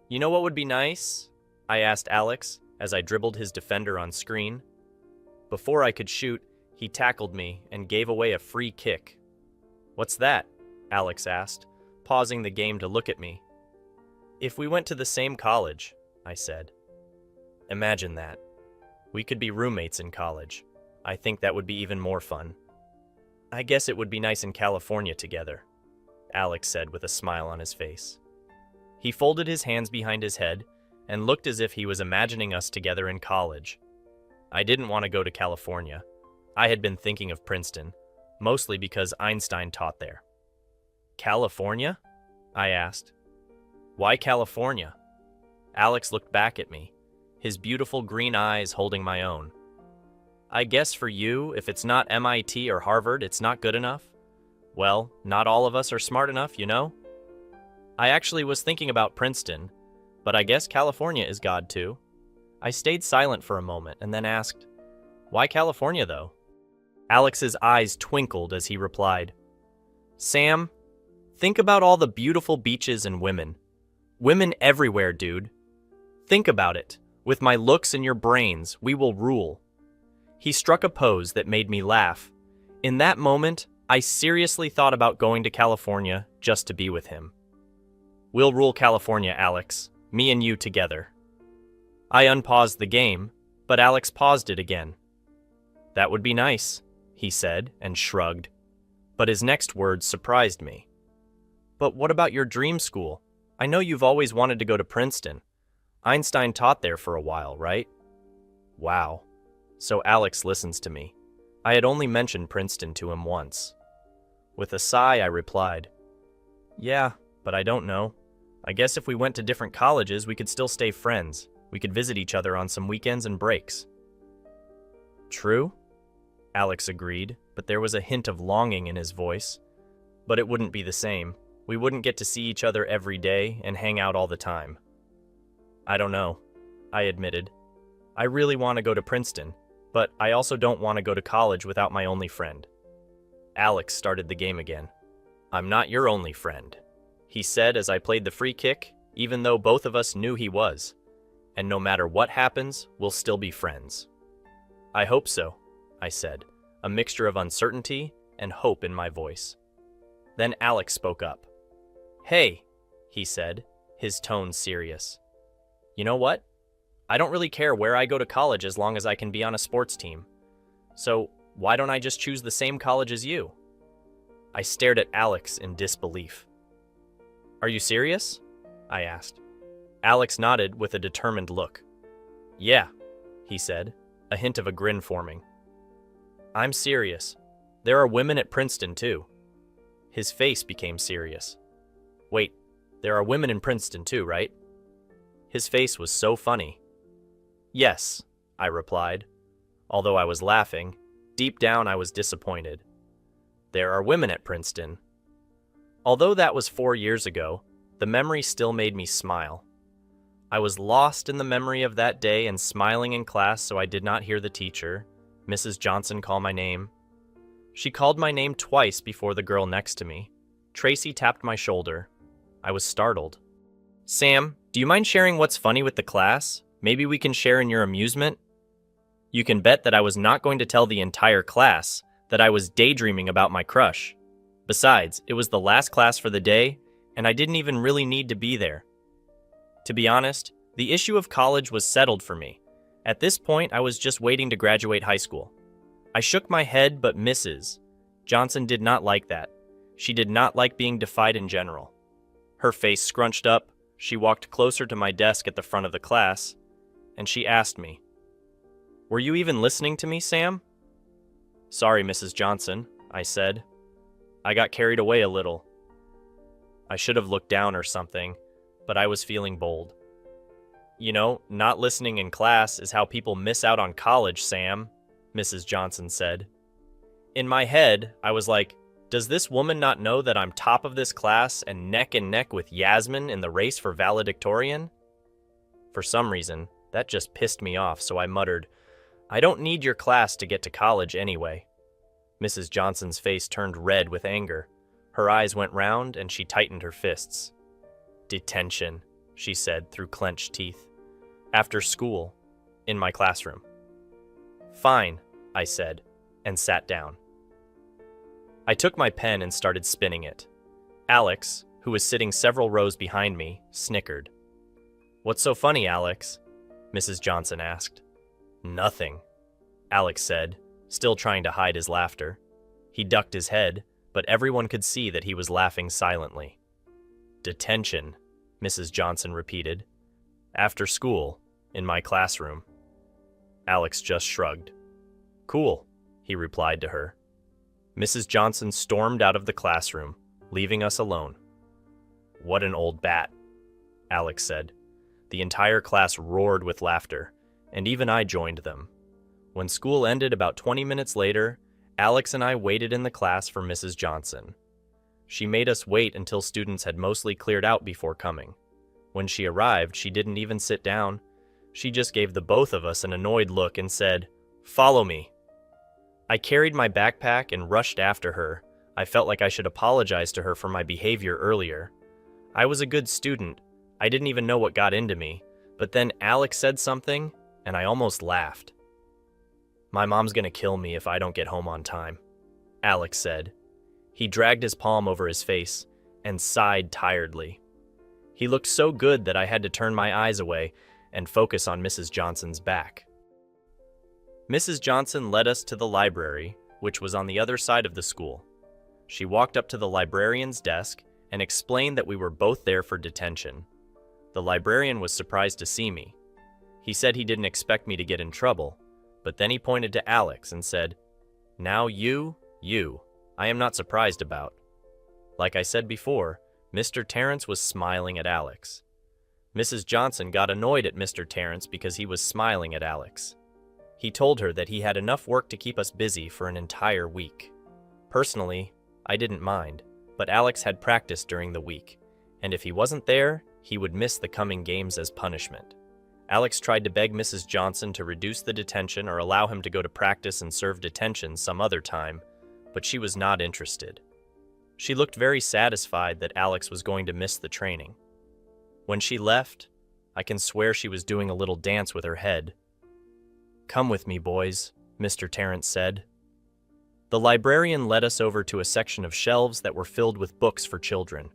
[SPEAKER 3] You know what would be nice? I asked Alex as I dribbled his defender on screen. Before I could shoot, he tackled me and gave away a free kick. What's that? Alex asked, pausing the game to look at me. If we went to the same college, I said. Imagine that. We could be roommates in college. I think that would be even more fun. I guess it would be nice in California together, Alex said with a smile on his face. He folded his hands behind his head, and looked as if he was imagining us together in college. I didn't want to go to California. I had been thinking of Princeton, mostly because Einstein taught there. California? I asked. Why California? Alex looked back at me, his beautiful green eyes holding my own. I guess for you, if it's not MIT or Harvard, it's not good enough? Well, not all of us are smart enough, you know? I actually was thinking about Princeton, but I guess California is God too. I stayed silent for a moment and then asked, why California though? Alex's eyes twinkled as he replied, Sam, think about all the beautiful beaches and women. Women everywhere, dude. Think about it. With my looks and your brains, we will rule. He struck a pose that made me laugh. In that moment, I seriously thought about going to California just to be with him. We'll rule California, Alex. Me and you together. I unpaused the game, but Alex paused it again. That would be nice, he said and shrugged. But his next words surprised me. But what about your dream school? I know you've always wanted to go to Princeton. Einstein taught there for a while, right? Wow. So Alex listens to me. I had only mentioned Princeton to him once. With a sigh, I replied, yeah, but I don't know. I guess if we went to different colleges, we could still stay friends. We could visit each other on some weekends and breaks. True, Alex agreed, but there was a hint of longing in his voice. But it wouldn't be the same. We wouldn't get to see each other every day and hang out all the time. I don't know, I admitted. I really want to go to Princeton, but I also don't want to go to college without my only friend. Alex started the game again. I'm not your only friend, he said as I played the free kick, even though both of us knew he was. And no matter what happens, we'll still be friends. I hope so, I said, a mixture of uncertainty and hope in my voice. Then Alex spoke up. Hey, he said, his tone serious. You know what? I don't really care where I go to college as long as I can be on a sports team. So why don't I just choose the same college as you? I stared at Alex in disbelief. Are you serious? I asked. Alex nodded with a determined look. Yeah, he said, a hint of a grin forming. I'm serious. There are women at Princeton too. His face became serious. Wait, there are women in Princeton too, right? His face was so funny. Yes, I replied. Although I was laughing, deep down I was disappointed. There are women at Princeton. Although that was 4 years ago, the memory still made me smile. I was lost in the memory of that day and smiling in class so I did not hear the teacher, Mrs. Johnson, call my name. She called my name twice before the girl next to me. Tracy tapped my shoulder. I was startled. Sam, do you mind sharing what's funny with the class? Maybe we can share in your amusement? You can bet that I was not going to tell the entire class that I was daydreaming about my crush. Besides, it was the last class for the day, and I didn't even really need to be there. To be honest, the issue of college was settled for me. At this point, I was just waiting to graduate high school. I shook my head, but Mrs. Johnson did not like that. She did not like being defied in general. Her face scrunched up, she walked closer to my desk at the front of the class, and she asked me, "Were you even listening to me, Sam?" "Sorry, Mrs. Johnson," I said. I got carried away a little. I should have looked down or something, but I was feeling bold. You know, not listening in class is how people miss out on college, Sam, Mrs. Johnson said. In my head, I was like, does this woman not know that I'm top of this class and neck with Yasmin in the race for valedictorian? For some reason, that just pissed me off, so I muttered, I don't need your class to get to college anyway. Mrs. Johnson's face turned red with anger. Her eyes went round and she tightened her fists. Detention, she said through clenched teeth. After school, in my classroom. Fine, I said, and sat down. I took my pen and started spinning it. Alex, who was sitting several rows behind me, snickered. What's so funny, Alex? Mrs. Johnson asked. Nothing, Alex said, still trying to hide his laughter. He ducked his head, but everyone could see that he was laughing silently. Detention, Mrs. Johnson repeated. After school, in my classroom. Alex just shrugged. Cool, he replied to her. Mrs. Johnson stormed out of the classroom, leaving us alone. What an old bat, Alex said. The entire class roared with laughter, and even I joined them. When school ended about 20 minutes later, Alex and I waited in the class for Mrs. Johnson. She made us wait until students had mostly cleared out before coming. When she arrived, she didn't even sit down. She just gave the both of us an annoyed look and said, "Follow me." I carried my backpack and rushed after her. I felt like I should apologize to her for my behavior earlier. I was a good student. I didn't even know what got into me. But then Alex said something, and I almost laughed. My mom's gonna kill me if I don't get home on time, Alex said. He dragged his palm over his face and sighed tiredly. He looked so good that I had to turn my eyes away and focus on Mrs. Johnson's back. Mrs. Johnson led us to the library, which was on the other side of the school. She walked up to the librarian's desk and explained that we were both there for detention. The librarian was surprised to see me. He said he didn't expect me to get in trouble, but then he pointed to Alex and said, "Now you, I am not surprised about." Like I said before, Mr. Terrence was smiling at Alex. Mrs. Johnson got annoyed at Mr. Terrence because he was smiling at Alex. He told her that he had enough work to keep us busy for an entire week. Personally, I didn't mind, but Alex had practice during the week, and if he wasn't there, he would miss the coming games as punishment. Alex tried to beg Mrs. Johnson to reduce the detention or allow him to go to practice and serve detention some other time, but she was not interested. She looked very satisfied that Alex was going to miss the training. When she left, I can swear she was doing a little dance with her head. "Come with me, boys," Mr. Terrence said. The librarian led us over to a section of shelves that were filled with books for children.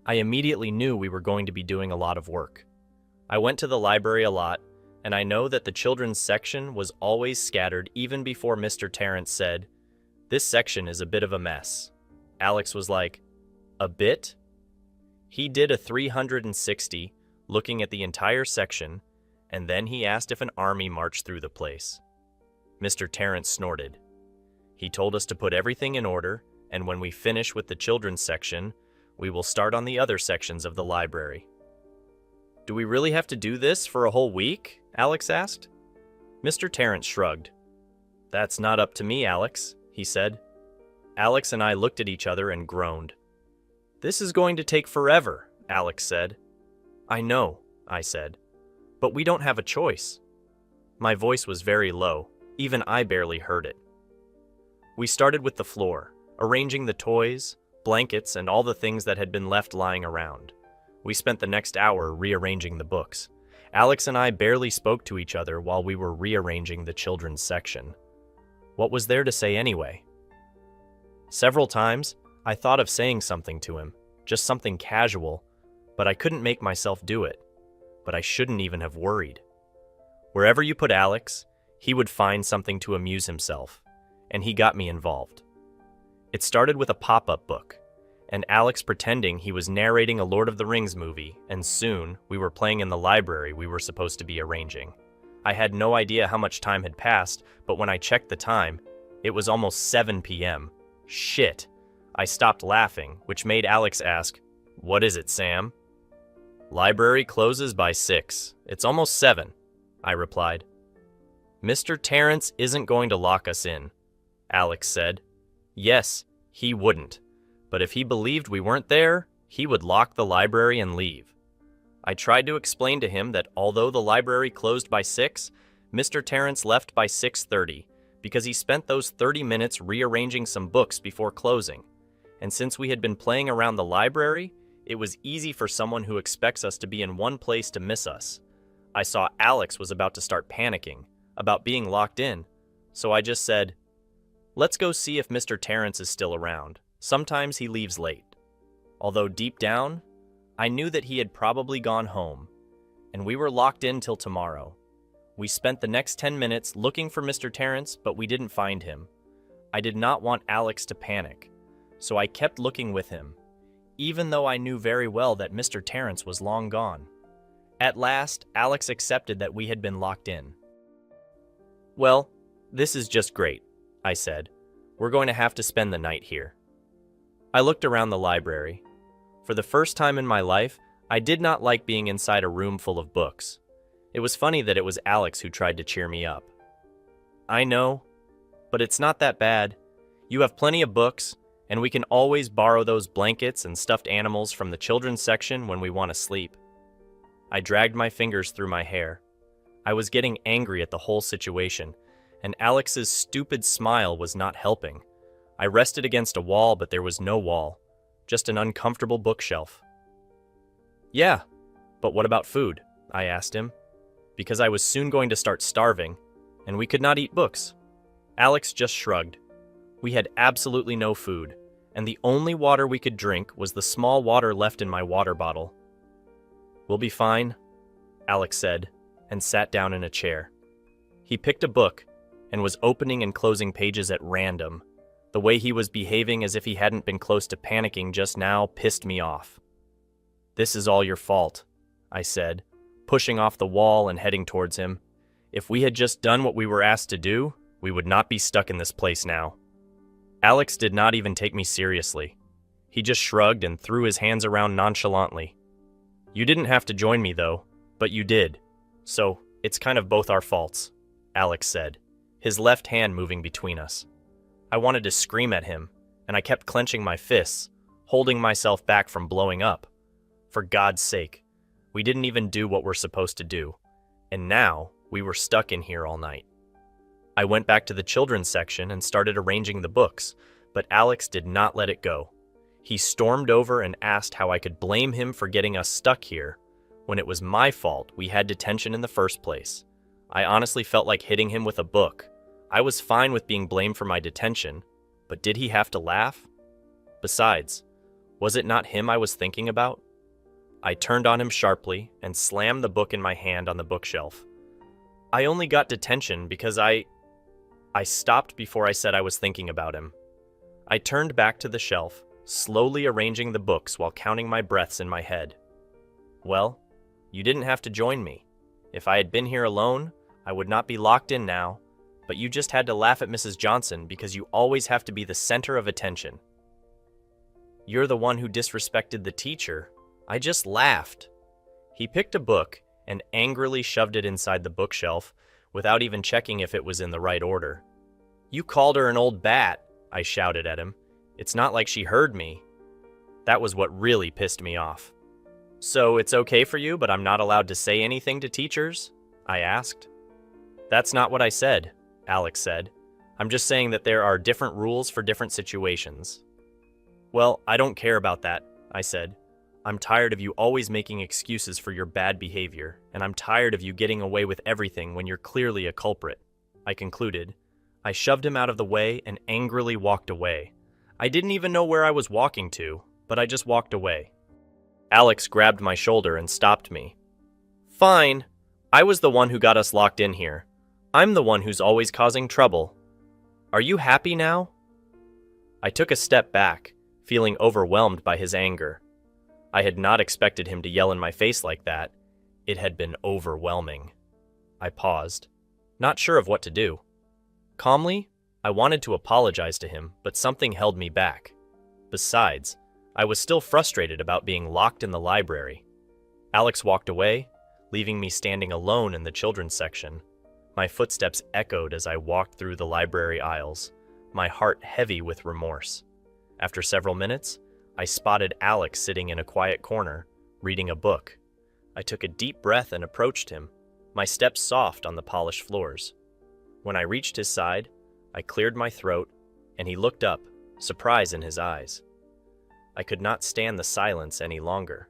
[SPEAKER 3] I immediately knew we were going to be doing a lot of work. I went to the library a lot, and I know that the children's section was always scattered even before Mr. Terrence said, "This section is a bit of a mess." Alex was like, "A bit?" He did a 360, looking at the entire section, and then he asked if an army marched through the place. Mr. Terrence snorted. He told us to put everything in order, and when we finish with the children's section, we will start on the other sections of the library. "Do we really have to do this for a whole week?" Alex asked. Mr. Terrence shrugged. "That's not up to me, Alex," he said. Alex and I looked at each other and groaned. "This is going to take forever," Alex said. "I know," I said, "but we don't have a choice." My voice was very low. Even I barely heard it. We started with the floor, arranging the toys, blankets, and all the things that had been left lying around. We spent the next hour rearranging the books. Alex and I barely spoke to each other while we were rearranging the children's section. What was there to say anyway? Several times, I thought of saying something to him, just something casual, but I couldn't make myself do it. But I shouldn't even have worried. Wherever you put Alex, he would find something to amuse himself, and he got me involved. It started with a pop-up book, and Alex pretending he was narrating a Lord of the Rings movie, and soon we were playing in the library we were supposed to be arranging. I had no idea how much time had passed, but when I checked the time, it was almost 7 p.m. Shit. I stopped laughing, which made Alex ask, "What is it, Sam?" "Library closes by 6. It's almost 7, I replied. "Mr. Terrence isn't going to lock us in," Alex said. Yes, he wouldn't. But if he believed we weren't there, he would lock the library and leave. I tried to explain to him that although the library closed by 6, Mr. Terrence left by 6:30 because he spent those 30 minutes rearranging some books before closing. And since we had been playing around the library, it was easy for someone who expects us to be in one place to miss us. I saw Alex was about to start panicking about being locked in, so I just said, "Let's go see if Mr. Terrence is still around. Sometimes he leaves late." Although deep down, I knew that he had probably gone home, and we were locked in till tomorrow. We spent the next 10 minutes looking for Mr. Terrence, but we didn't find him. I did not want Alex to panic, so I kept looking with him, even though I knew very well that Mr. Terrence was long gone. At last, Alex accepted that we had been locked in. "Well, this is just great," I said. "We're going to have to spend the night here." I looked around the library. For the first time in my life, I did not like being inside a room full of books. It was funny that it was Alex who tried to cheer me up. "I know, but it's not that bad. You have plenty of books, and we can always borrow those blankets and stuffed animals from the children's section when we want to sleep." I dragged my fingers through my hair. I was getting angry at the whole situation, and Alex's stupid smile was not helping. I rested against a wall, but there was no wall, just an uncomfortable bookshelf. "Yeah, but what about food?" I asked him, because I was soon going to start starving, and we could not eat books. Alex just shrugged. We had absolutely no food, and the only water we could drink was the small water left in my water bottle. "We'll be fine," Alex said, and sat down in a chair. He picked a book and was opening and closing pages at random. The way he was behaving as if he hadn't been close to panicking just now pissed me off. "This is all your fault," I said, pushing off the wall and heading towards him. "If we had just done what we were asked to do, we would not be stuck in this place now." Alex did not even take me seriously. He just shrugged and threw his hands around nonchalantly. "You didn't have to join me, though, but you did. So, it's kind of both our faults," Alex said, his left hand moving between us. I wanted to scream at him, and I kept clenching my fists, holding myself back from blowing up. For God's sake, we didn't even do what we're supposed to do, and now we were stuck in here all night. I went back to the children's section and started arranging the books, but Alex did not let it go. He stormed over and asked how I could blame him for getting us stuck here, when it was my fault we had detention in the first place. I honestly felt like hitting him with a book. I was fine with being blamed for my detention, but did he have to laugh? Besides, was it not him I was thinking about? I turned on him sharply and slammed the book in my hand on the bookshelf. "I only got detention because I stopped before I said I was thinking about him. I turned back to the shelf, slowly arranging the books while counting my breaths in my head. "Well, you didn't have to join me. If I had been here alone, I would not be locked in now, but you just had to laugh at Mrs. Johnson because you always have to be the center of attention." "You're the one who disrespected the teacher. I just laughed." He picked a book and angrily shoved it inside the bookshelf without even checking if it was in the right order. "You called her an old bat," I shouted at him. "It's not like she heard me." That was what really pissed me off. "So it's okay for you, but I'm not allowed to say anything to teachers?" I asked. "That's not what I said," Alex said. "I'm just saying that there are different rules for different situations." "Well, I don't care about that," I said. "I'm tired of you always making excuses for your bad behavior, and I'm tired of you getting away with everything when you're clearly a culprit," I concluded. I shoved him out of the way and angrily walked away. I didn't even know where I was walking to, but I just walked away. Alex grabbed my shoulder and stopped me. "Fine. I was the one who got us locked in here. I'm the one who's always causing trouble. Are you happy now?" I took a step back, feeling overwhelmed by his anger. I had not expected him to yell in my face like that. It had been overwhelming. I paused, not sure of what to do. Calmly, I wanted to apologize to him, but something held me back. Besides, I was still frustrated about being locked in the library. Alex walked away, leaving me standing alone in the children's section. My footsteps echoed as I walked through the library aisles, my heart heavy with remorse. After several minutes, I spotted Alex sitting in a quiet corner, reading a book. I took a deep breath and approached him, my steps soft on the polished floors. When I reached his side, I cleared my throat, and he looked up, surprise in his eyes. I could not stand the silence any longer.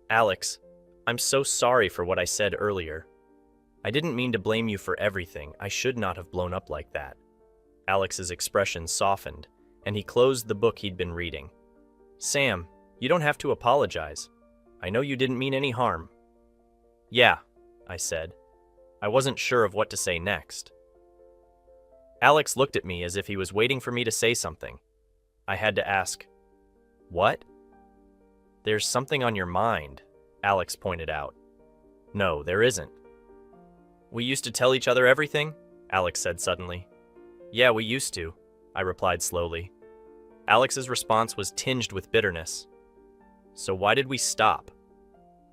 [SPEAKER 3] "Alex, I'm so sorry for what I said earlier. I didn't mean to blame you for everything. I should not have blown up like that." Alex's expression softened, and he closed the book he'd been reading. "Sam, you don't have to apologize. I know you didn't mean any harm." "Yeah," I said. I wasn't sure of what to say next. Alex looked at me as if he was waiting for me to say something. I had to ask, "What?" "There's something on your mind," Alex pointed out. No, there isn't. We used to tell each other everything? Alex said suddenly. Yeah, we used to, I replied slowly. Alex's response was tinged with bitterness. So why did we stop?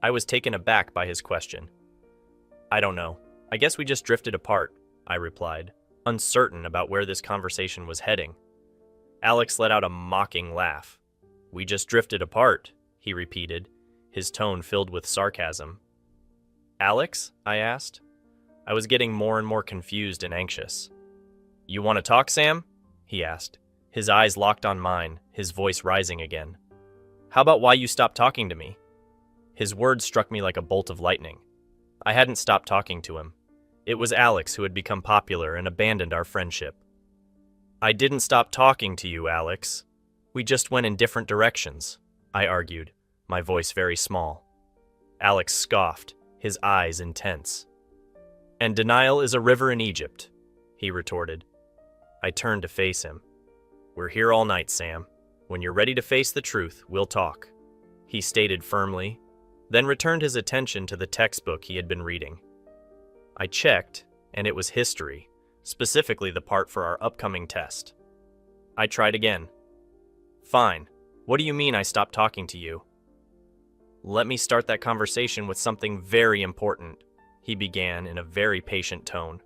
[SPEAKER 3] I was taken aback by his question. I don't know. I guess we just drifted apart, I replied, uncertain about where this conversation was heading. Alex let out a mocking laugh. We just drifted apart, he repeated, his tone filled with sarcasm. Alex? I asked. I was getting more and more confused and anxious. You want to talk, Sam? He asked, his eyes locked on mine, his voice rising again. How about why you stopped talking to me? His words struck me like a bolt of lightning. I hadn't stopped talking to him. It was Alex who had become popular and abandoned our friendship. I didn't stop talking to you, Alex. We just went in different directions, I argued, my voice very small. Alex scoffed, his eyes intense. And denial is a river in Egypt, he retorted. I turned to face him. We're here all night, Sam. When you're ready to face the truth, we'll talk, he stated firmly, then returned his attention to the textbook he had been reading. I checked, and it was history, specifically the part for our upcoming test. I tried again. Fine. What do you mean I stopped talking to you? Let me start that conversation with something very important, he began in a very patient tone.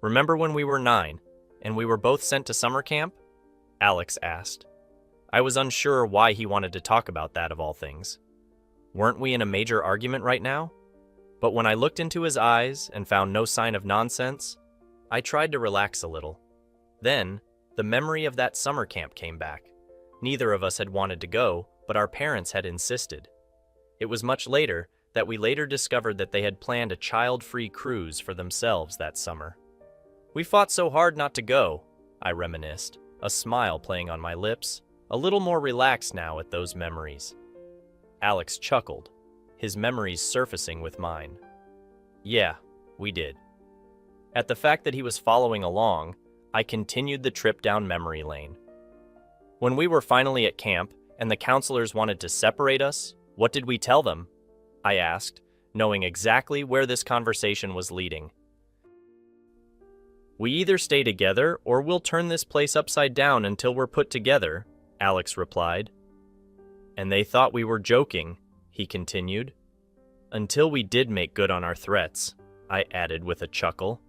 [SPEAKER 3] Remember when we were 9, and we were both sent to summer camp? Alex asked. I was unsure why he wanted to talk about that of all things. Weren't we in a major argument right now? But when I looked into his eyes and found no sign of nonsense, I tried to relax a little. Then, the memory of that summer camp came back. Neither of us had wanted to go, but our parents had insisted. It was much later that we later discovered that they had planned a child-free cruise for themselves that summer. We fought so hard not to go, I reminisced, a smile playing on my lips, a little more relaxed now at those memories. Alex chuckled, his memories surfacing with mine. Yeah, we did. At the fact that he was following along, I continued the trip down memory lane. When we were finally at camp and the counselors wanted to separate us, what did we tell them? I asked, knowing exactly where this conversation was leading. We either stay together or we'll turn this place upside down until we're put together, Alex replied. And they thought we were joking, he continued. Until we did make good on our threats, I added with a chuckle.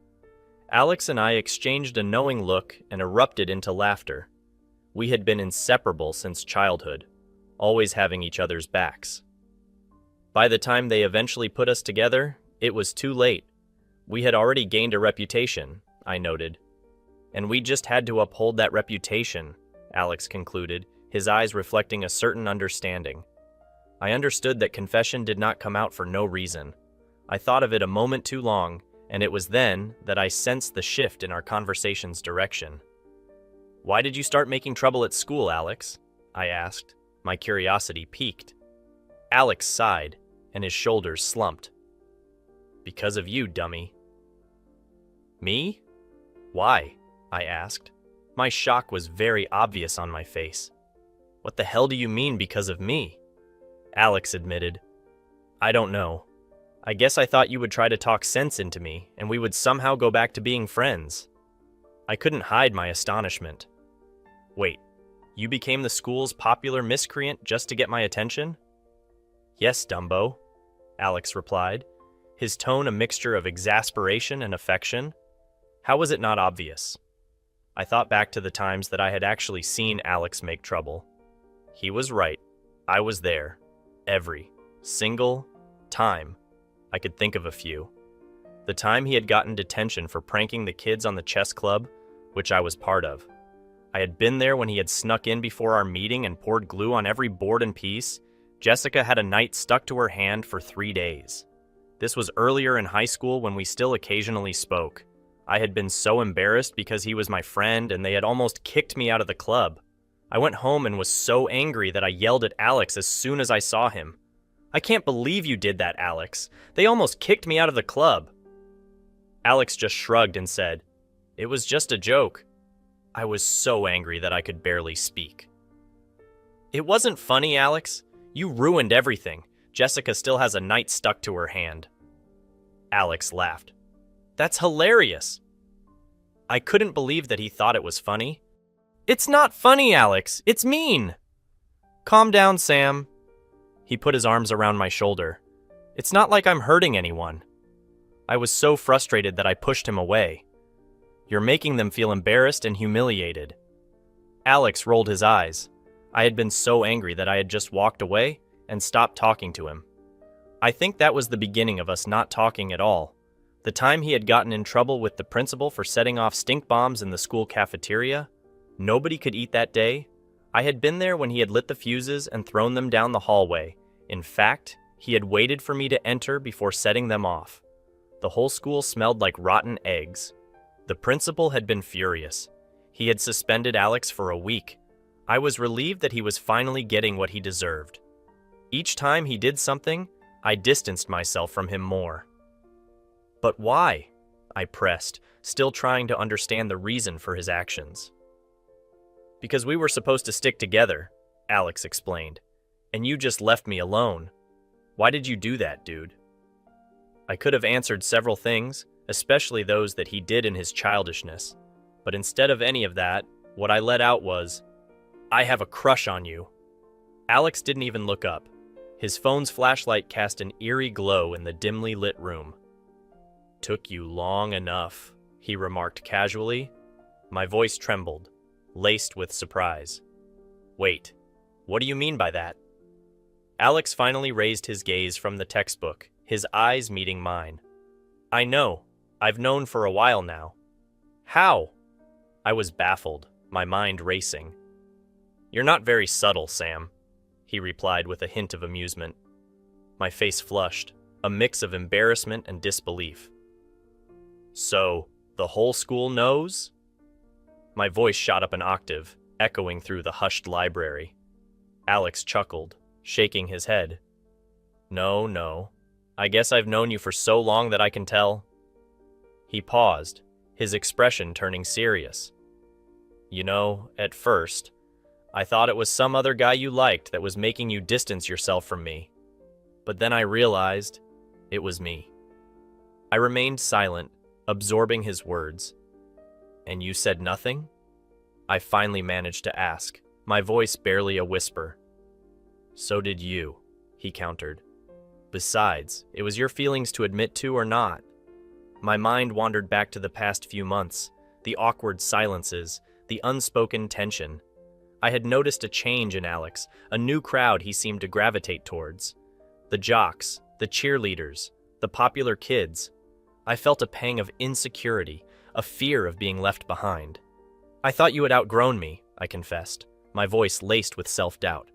[SPEAKER 3] Alex and I exchanged a knowing look and erupted into laughter. We had been inseparable since childhood, always having each other's backs. By the time they eventually put us together, it was too late. We had already gained a reputation, I noted. And we just had to uphold that reputation, Alex concluded, his eyes reflecting a certain understanding. I understood that confession did not come out for no reason. I thought of it a moment too long, and it was then that I sensed the shift in our conversation's direction. Why did you start making trouble at school, Alex? I asked, my curiosity piqued. Alex sighed, and his shoulders slumped. Because of you, dummy. Me? Why? I asked. My shock was very obvious on my face. What the hell do you mean because of me? Alex admitted. I don't know. I guess I thought you would try to talk sense into me, and we would somehow go back to being friends. I couldn't hide my astonishment. Wait, you became the school's popular miscreant just to get my attention? Yes, Dumbo, Alex replied, his tone a mixture of exasperation and affection. How was it not obvious? I thought back to the times that I had actually seen Alex make trouble. He was right. I was there. Every single time. I could think of a few. The time he had gotten detention for pranking the kids on the chess club, which I was part of. I had been there when he had snuck in before our meeting and poured glue on every board and piece. Jessica had a knight stuck to her hand for 3 days. This was earlier in high school when we still occasionally spoke. I had been so embarrassed because he was my friend and they had almost kicked me out of the club. I went home and was so angry that I yelled at Alex as soon as I saw him. I can't believe you did that, Alex. They almost kicked me out of the club. Alex just shrugged and said, It was just a joke. I was so angry that I could barely speak. It wasn't funny, Alex. You ruined everything. Jessica still has a knight stuck to her hand. Alex laughed. That's hilarious. I couldn't believe that he thought it was funny. It's not funny, Alex. It's mean. Calm down, Sam. He put his arms around my shoulder. It's not like I'm hurting anyone. I was so frustrated that I pushed him away. You're making them feel embarrassed and humiliated. Alex rolled his eyes. I had been so angry that I had just walked away and stopped talking to him. I think that was the beginning of us not talking at all. The time he had gotten in trouble with the principal for setting off stink bombs in the school cafeteria. Nobody could eat that day. I had been there when he had lit the fuses and thrown them down the hallway. In fact, he had waited for me to enter before setting them off. The whole school smelled like rotten eggs. The principal had been furious. He had suspended Alex for a week. I was relieved that he was finally getting what he deserved. Each time he did something, I distanced myself from him more. But why? I pressed, still trying to understand the reason for his actions. Because we were supposed to stick together, Alex explained, and you just left me alone. Why did you do that, dude? I could have answered several things, especially those that he did in his childishness. But instead of any of that, what I let out was, I have a crush on you. Alex didn't even look up. His phone's flashlight cast an eerie glow in the dimly lit room. Took you long enough, he remarked casually. My voice trembled, laced with surprise. Wait, what do you mean by that? Alex finally raised his gaze from the textbook, his eyes meeting mine. I know. I've known for a while now. How? I was baffled, my mind racing. You're not very subtle, Sam, he replied with a hint of amusement. My face flushed, a mix of embarrassment and disbelief. So, the whole school knows? My voice shot up an octave, echoing through the hushed library. Alex chuckled, shaking his head. No. I guess I've known you for so long that I can tell. He paused, his expression turning serious. You know, at first, I thought it was some other guy you liked that was making you distance yourself from me. But then I realized it was me. I remained silent, absorbing his words. And you said nothing? I finally managed to ask, my voice barely a whisper. So did you, he countered. Besides, it was your feelings to admit to or not. My mind wandered back to the past few months, the awkward silences, the unspoken tension. I had noticed a change in Alex, a new crowd he seemed to gravitate towards. The jocks, the cheerleaders, the popular kids. I felt a pang of insecurity, a fear of being left behind. I thought you had outgrown me, I confessed, my voice laced with self-doubt.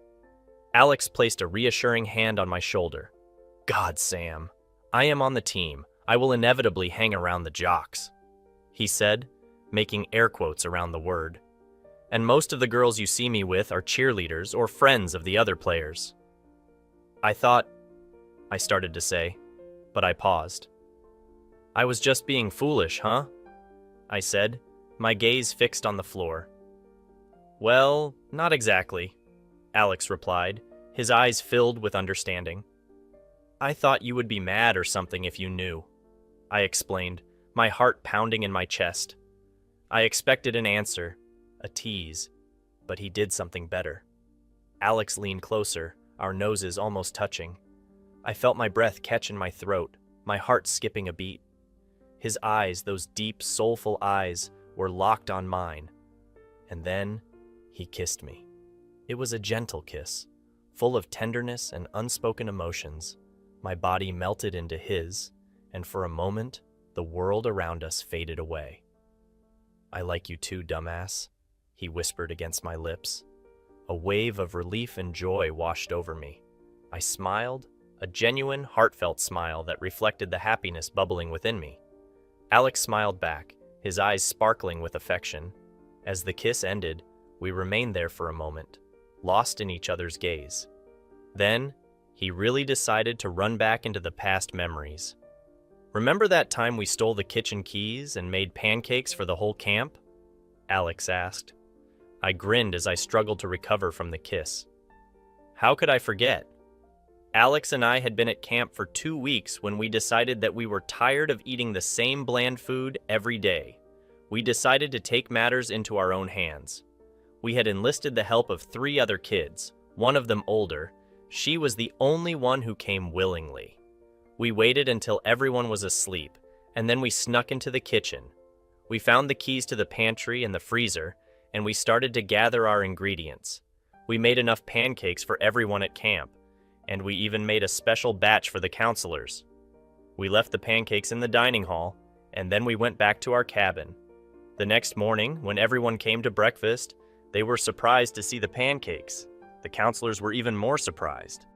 [SPEAKER 3] Alex placed a reassuring hand on my shoulder. God, Sam, I am on the team. I will inevitably hang around the jocks, he said, making air quotes around the word. And most of the girls you see me with are cheerleaders or friends of the other players. I started to say, but I paused. I was just being foolish, huh? I said, my gaze fixed on the floor. Well, not exactly, Alex replied, his eyes filled with understanding. I thought you would be mad or something if you knew, I explained, my heart pounding in my chest. I expected an answer, a tease, but he did something better. Alex leaned closer, our noses almost touching. I felt my breath catch in my throat, my heart skipping a beat. His eyes, those deep, soulful eyes, were locked on mine. And then he kissed me. It was a gentle kiss, full of tenderness and unspoken emotions. My body melted into his, and for a moment, the world around us faded away. I like you too, dumbass, he whispered against my lips. A wave of relief and joy washed over me. I smiled, a genuine, heartfelt smile that reflected the happiness bubbling within me. Alex smiled back, his eyes sparkling with affection. As the kiss ended, we remained there for a moment, lost in each other's gaze. Then, he really decided to run back into the past memories. Remember that time we stole the kitchen keys and made pancakes for the whole camp? Alex asked. I grinned as I struggled to recover from the kiss. How could I forget? Alex and I had been at camp for 2 weeks when we decided that we were tired of eating the same bland food every day. We decided to take matters into our own hands. We had enlisted the help of 3 other kids, one of them older. She was the only one who came willingly. We waited until everyone was asleep, and then we snuck into the kitchen. We found the keys to the pantry and the freezer, and we started to gather our ingredients. We made enough pancakes for everyone at camp, and we even made a special batch for the counselors. We left the pancakes in the dining hall, and then we went back to our cabin. The next morning, when everyone came to breakfast, they were surprised to see the pancakes. The counselors were even more surprised.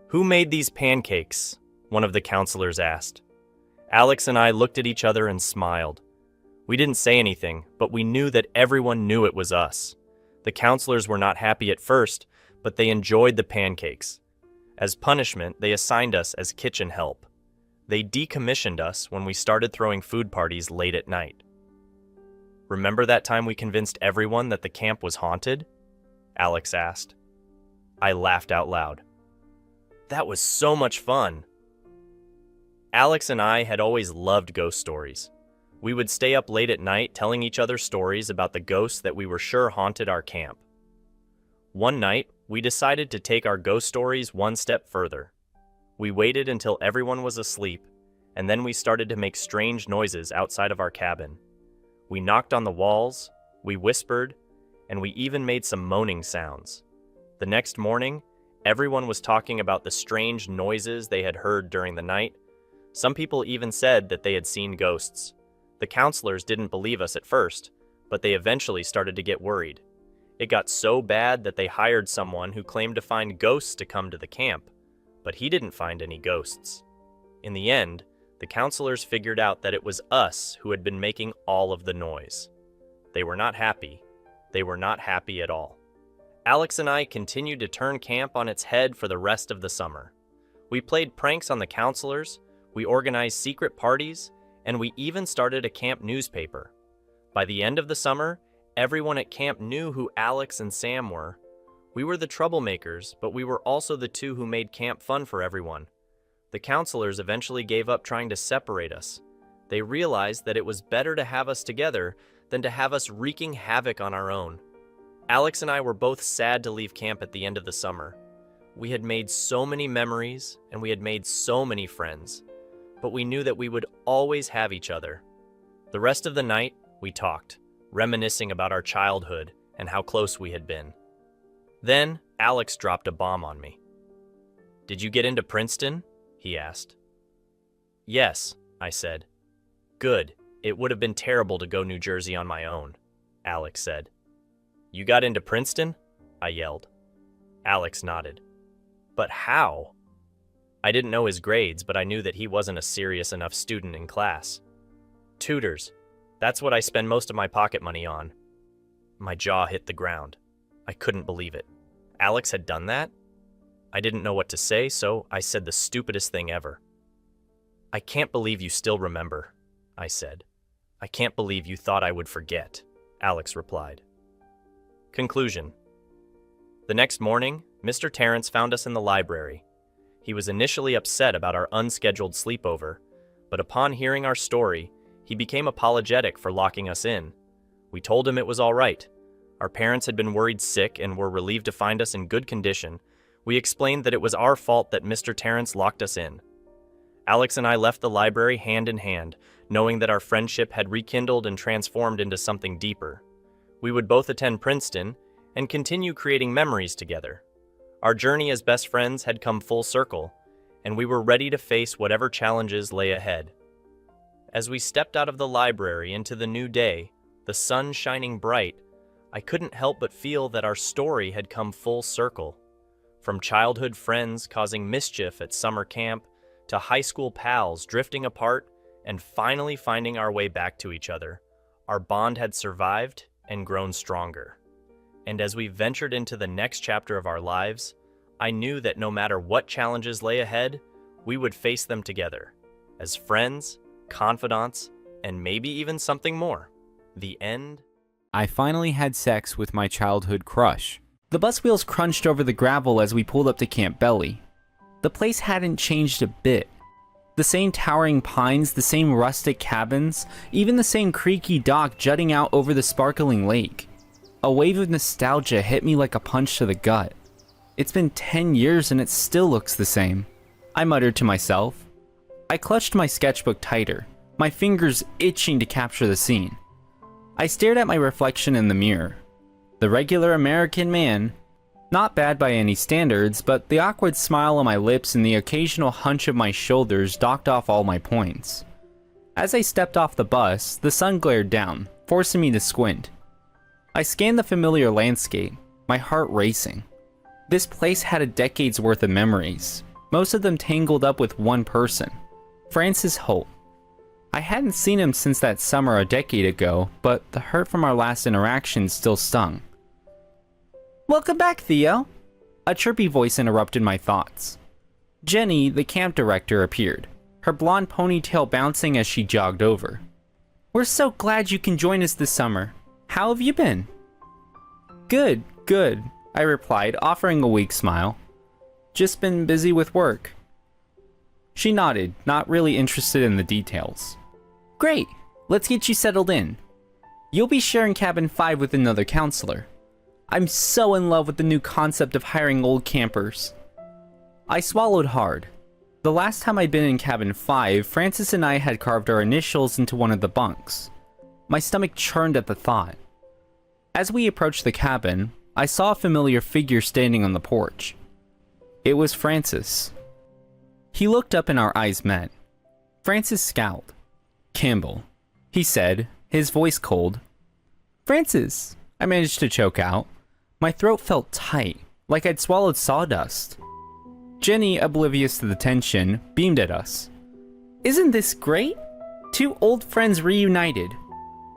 [SPEAKER 3] "Who made these pancakes?" one of the counselors asked. Alex and I looked at each other and smiled. We didn't say anything, but we knew that everyone knew it was us. The counselors were not happy at first, but they enjoyed the pancakes. As punishment, they assigned us as kitchen help. They decommissioned us when we started throwing food parties late at night. "Remember that time we convinced everyone that the camp was haunted?" Alex asked. I laughed out loud. "That was so much fun." Alex and I had always loved ghost stories. We would stay up late at night telling each other stories about the ghosts that we were sure haunted our camp. One night, we decided to take our ghost stories one step further. We waited until everyone was asleep, and then we started to make strange noises outside of our cabin. We knocked on the walls, we whispered, and we even made some moaning sounds. The next morning, everyone was talking about the strange noises they had heard during the night. Some people even said that they had seen ghosts. The counselors didn't believe us at first, but they eventually started to get worried. It got so bad that they hired someone who claimed to find ghosts to come to the camp, but he didn't find any ghosts. In the end, the counselors figured out that it was us who had been making all of the noise. They were not happy. They were not happy at all. Alex and I continued to turn camp on its head for the rest of the summer. We played pranks on the counselors, we organized secret parties, and we even started a camp newspaper. By the end of the summer, everyone at camp knew who Alex and Sam were. We were the troublemakers, but we were also the 2 who made camp fun for everyone. The counselors eventually gave up trying to separate us. They realized that it was better to have us together than to have us wreaking havoc on our own. Alex and I were both sad to leave camp at the end of the summer. We had made so many memories, and we had made so many friends, but we knew that we would always have each other. The rest of the night, we talked, reminiscing about our childhood and how close we had been. Then, Alex dropped a bomb on me. "Did you get into Princeton?" he asked. "Yes," I said. "Good. It would have been terrible to go New Jersey on my own," Alex said. "You got into Princeton?" I yelled. Alex nodded. "But how?" I didn't know his grades, but I knew that he wasn't a serious enough student in class. "Tutors. That's what I spend most of my pocket money on." My jaw hit the ground. I couldn't believe it. Alex had done that? I didn't know what to say, so I said the stupidest thing ever. "I can't believe you still remember," I said. "I can't believe you thought I would forget," Alex replied. Conclusion. The next morning, Mr. Terrence found us in the library. He was initially upset about our unscheduled sleepover, but upon hearing our story, he became apologetic for locking us in. We told him it was all right. Our parents had been worried sick and were relieved to find us in good condition. We explained that it was our fault that Mr. Terrence locked us in. Alex and I left the library hand in hand, knowing that our friendship had rekindled and transformed into something deeper. We would both attend Princeton and continue creating memories together. Our journey as best friends had come full circle, and we were ready to face whatever challenges lay ahead. As we stepped out of the library into the new day, the sun shining bright, I couldn't help but feel that our story had come full circle. From childhood friends causing mischief at summer camp, to high school pals drifting apart and finally finding our way back to each other, our bond had survived and grown stronger. And as we ventured into the next chapter of our lives, I knew that no matter what challenges lay ahead, we would face them together, as friends, confidants, and maybe even something more. The end.
[SPEAKER 2] I finally had sex with my childhood crush.
[SPEAKER 4] The bus wheels crunched over the gravel as we pulled up to Camp Belly.
[SPEAKER 2] The place hadn't changed a bit. The same towering pines, the same rustic cabins, even the same creaky dock jutting out over the sparkling lake. A wave of nostalgia hit me like a punch to the gut. It's been 10 years and it still looks the same, I muttered to myself. I clutched my sketchbook tighter, my fingers itching to capture the scene. I stared at my reflection in the mirror. The regular American man, not bad by any standards, but the awkward smile on my lips and the occasional hunch of my shoulders docked off all my points. As I stepped off the bus, the sun glared down, forcing me to squint. I scanned the familiar landscape, my heart racing. This place had a decade's worth of memories, most of them tangled up with one person, Francis Holt. I hadn't seen him since that summer a decade ago, but the hurt from our last interaction still stung. "Welcome back, Theo," a chirpy voice interrupted my thoughts. Jenny, the camp director, appeared, her blonde ponytail bouncing as she jogged over. "We're so glad you can join us this summer. How have you been?" Good, I replied, offering a weak smile. "Just been busy with work." She nodded, not really interested in the details. "Great, let's get you settled in. You'll be sharing cabin 5 with another counselor. I'm so in love with the new concept of hiring old campers." I swallowed hard. The last time I'd been in cabin 5, Francis and I had carved our initials into one of the bunks. My stomach churned at the thought. As we approached the cabin, I saw a familiar figure standing on the porch. It was Francis. He looked up and our eyes met. Francis scowled. "Campbell," he said, his voice cold. "Francis," I managed to choke out. My throat felt tight, like I'd swallowed sawdust. Jenny, oblivious to the tension, beamed at us. "Isn't this great? 2 old friends reunited.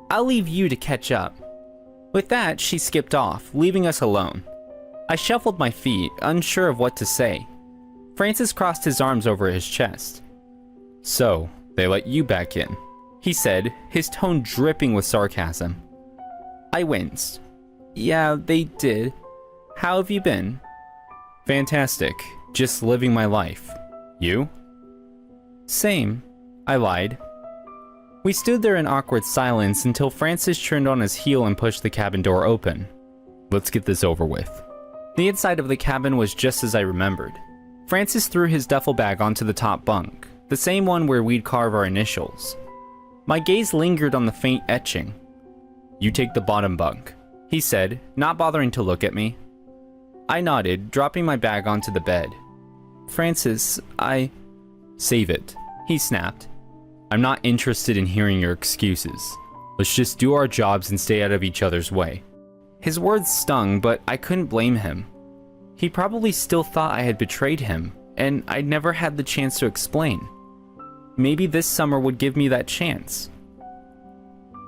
[SPEAKER 2] I'll leave you to catch up." With that, she skipped off, leaving us alone. I shuffled my feet, unsure of what to say. Francis crossed his arms over his chest. "So, they let you back in," he said, his tone dripping with sarcasm. I winced. "Yeah, they did. How have you been?" "Fantastic. Just living my life. You?" "Same," I lied. We stood there in awkward silence until Francis turned on his heel and pushed the cabin door open. "Let's get this over with." The inside of the cabin was just as I remembered. Francis threw his duffel bag onto the top bunk, the same one where we'd carve our initials. My gaze lingered on the faint etching. "You take the bottom bunk," he said, not bothering to look at me. I nodded, dropping my bag onto the bed. "Francis, Save it," he snapped. "I'm not interested in hearing your excuses. Let's just do our jobs and stay out of each other's way." His words stung, but I couldn't blame him. He probably still thought I had betrayed him, and I'd never had the chance to explain. Maybe this summer would give me that chance.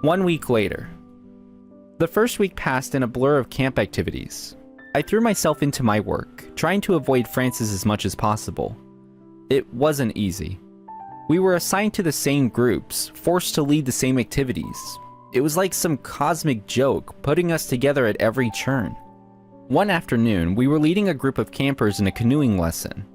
[SPEAKER 2] 1 week later. The first week passed in a blur of camp activities. I threw myself into my work, trying to avoid Francis as much as possible. It wasn't easy. We were assigned to the same groups, forced to lead the same activities. It was like some cosmic joke, putting us together at every turn. One afternoon, we were leading a group of campers in a canoeing lesson.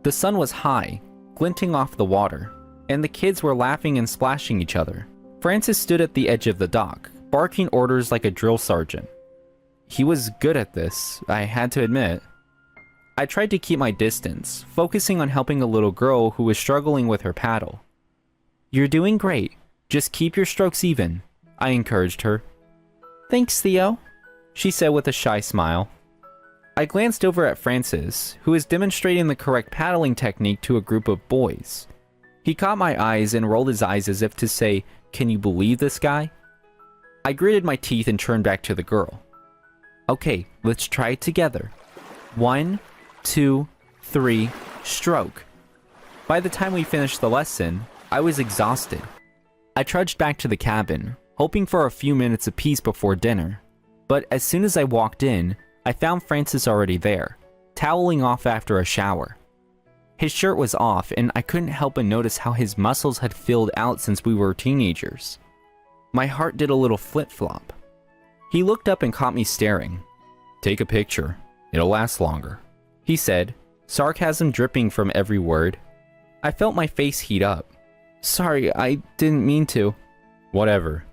[SPEAKER 2] The sun was high, glinting off the water, and the kids were laughing and splashing each other. Francis stood at the edge of the dock, barking orders like a drill sergeant. He was good at this, I had to admit. I tried to keep my distance, focusing on helping a little girl who was struggling with her paddle. "You're doing great. Just keep your strokes even," I encouraged her. "Thanks, Theo," she said with a shy smile. I glanced over at Francis, who was demonstrating the correct paddling technique to a group of boys. He caught my eyes and rolled his eyes as if to say, "Can you believe this guy?" I gritted my teeth and turned back to the girl. "Okay, let's try it together. 1, 2, 3, stroke." By the time we finished the lesson, I was exhausted. I trudged back to the cabin, hoping for a few minutes of peace before dinner. But as soon as I walked in, I found Francis already there, toweling off after a shower. His shirt was off, and I couldn't help but notice how his muscles had filled out since we were teenagers. My heart did a little flip-flop. He looked up and caught me staring. "Take a picture. It'll last longer," he said, sarcasm dripping from every word. I felt my face heat up. Sorry, I didn't mean to. Whatever.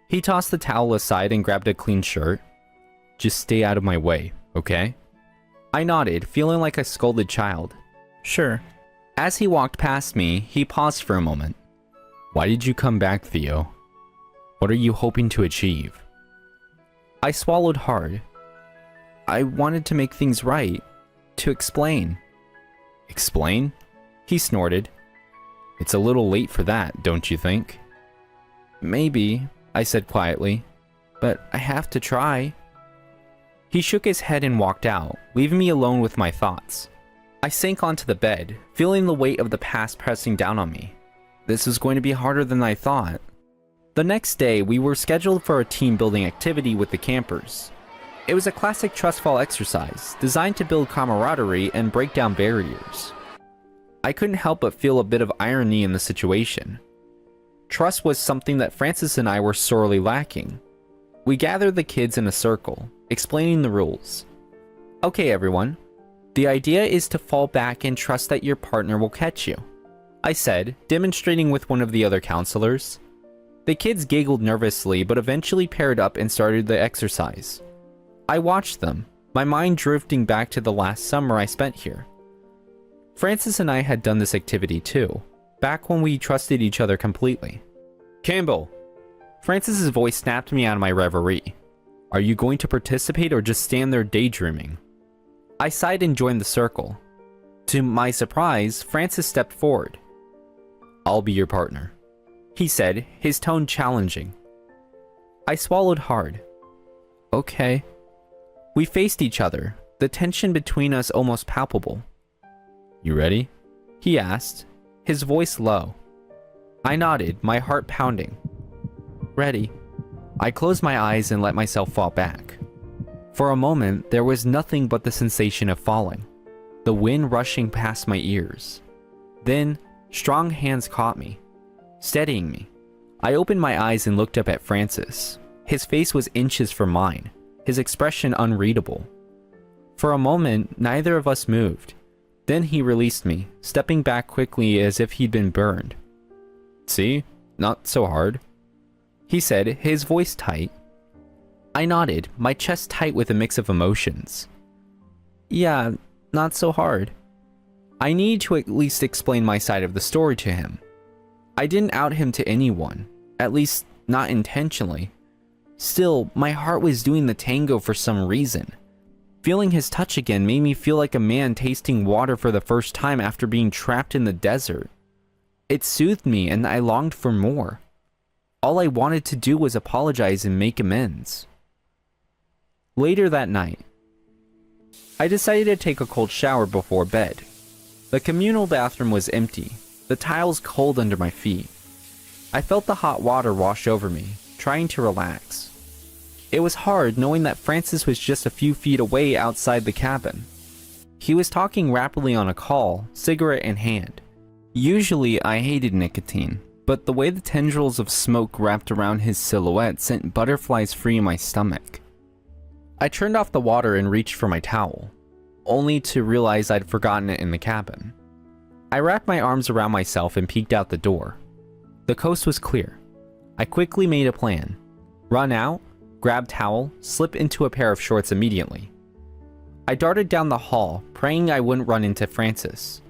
[SPEAKER 2] He tossed the towel aside and grabbed a clean shirt. Just stay out of my way, okay? I nodded, feeling like a scolded child. Sure. As he walked past me, he paused for a moment. Why did you come back, Theo? What are you hoping to achieve? I swallowed hard. I wanted to make things right. To explain. Explain? He snorted. It's a little late for that, don't you think? Maybe, I said quietly, but I have to try. He shook his head and walked out, leaving me alone with my thoughts. I sank onto the bed, feeling the weight of the past pressing down on me. This was going to be harder than I thought. The next day, we were scheduled for a team-building activity with the campers. It was a classic trust fall exercise, designed to build camaraderie and break down barriers. I couldn't help but feel a bit of irony in the situation. Trust was something that Francis and I were sorely lacking. We gathered the kids in a circle, explaining the rules. Okay, everyone. The idea is to fall back and trust that your partner will catch you, I said, demonstrating with one of the other counselors. The kids giggled nervously, but eventually paired up and started the exercise. I watched them, my mind drifting back to the last summer I spent here. Francis and I had done this activity too, back when we trusted each other completely. Campbell! Francis's voice snapped me out of my reverie. Are you going to participate or just stand there daydreaming? I sighed and joined the circle. To my surprise, Francis stepped forward. I'll be your partner, he said, his tone challenging. I swallowed hard. Okay. We faced each other, the tension between us almost palpable. You ready? He asked, his voice low. I nodded, my heart pounding. Ready. I closed my eyes and let myself fall back. For a moment, there was nothing but the sensation of falling, the wind rushing past my ears. Then, strong hands caught me, steadying me. I opened my eyes and looked up at Francis. His face was inches from mine, his expression unreadable. For a moment, neither of us moved. Then he released me, stepping back quickly as if he'd been burned. See? Not so hard, he said, his voice tight. I nodded, my chest tight with a mix of emotions. Yeah, not so hard. I needed to at least explain my side of the story to him. I didn't out him to anyone, at least not intentionally. Still, my heart was doing the tango for some reason. Feeling his touch again made me feel like a man tasting water for the first time after being trapped in the desert. It soothed me and I longed for more. All I wanted to do was apologize and make amends. Later that night, I decided to take a cold shower before bed. The communal bathroom was empty, the tiles cold under my feet. I felt the hot water wash over me, trying to relax. It was hard knowing that Francis was just a few feet away outside the cabin. He was talking rapidly on a call, cigarette in hand. Usually I hated nicotine, but the way the tendrils of smoke wrapped around his silhouette sent butterflies free in my stomach. I turned off the water and reached for my towel, only to realize I'd forgotten it in the cabin. I wrapped my arms around myself and peeked out the door. The coast was clear. I quickly made a plan. Run out, grab towel, slip into a pair of shorts immediately. I darted down the hall, praying I wouldn't run into Francis.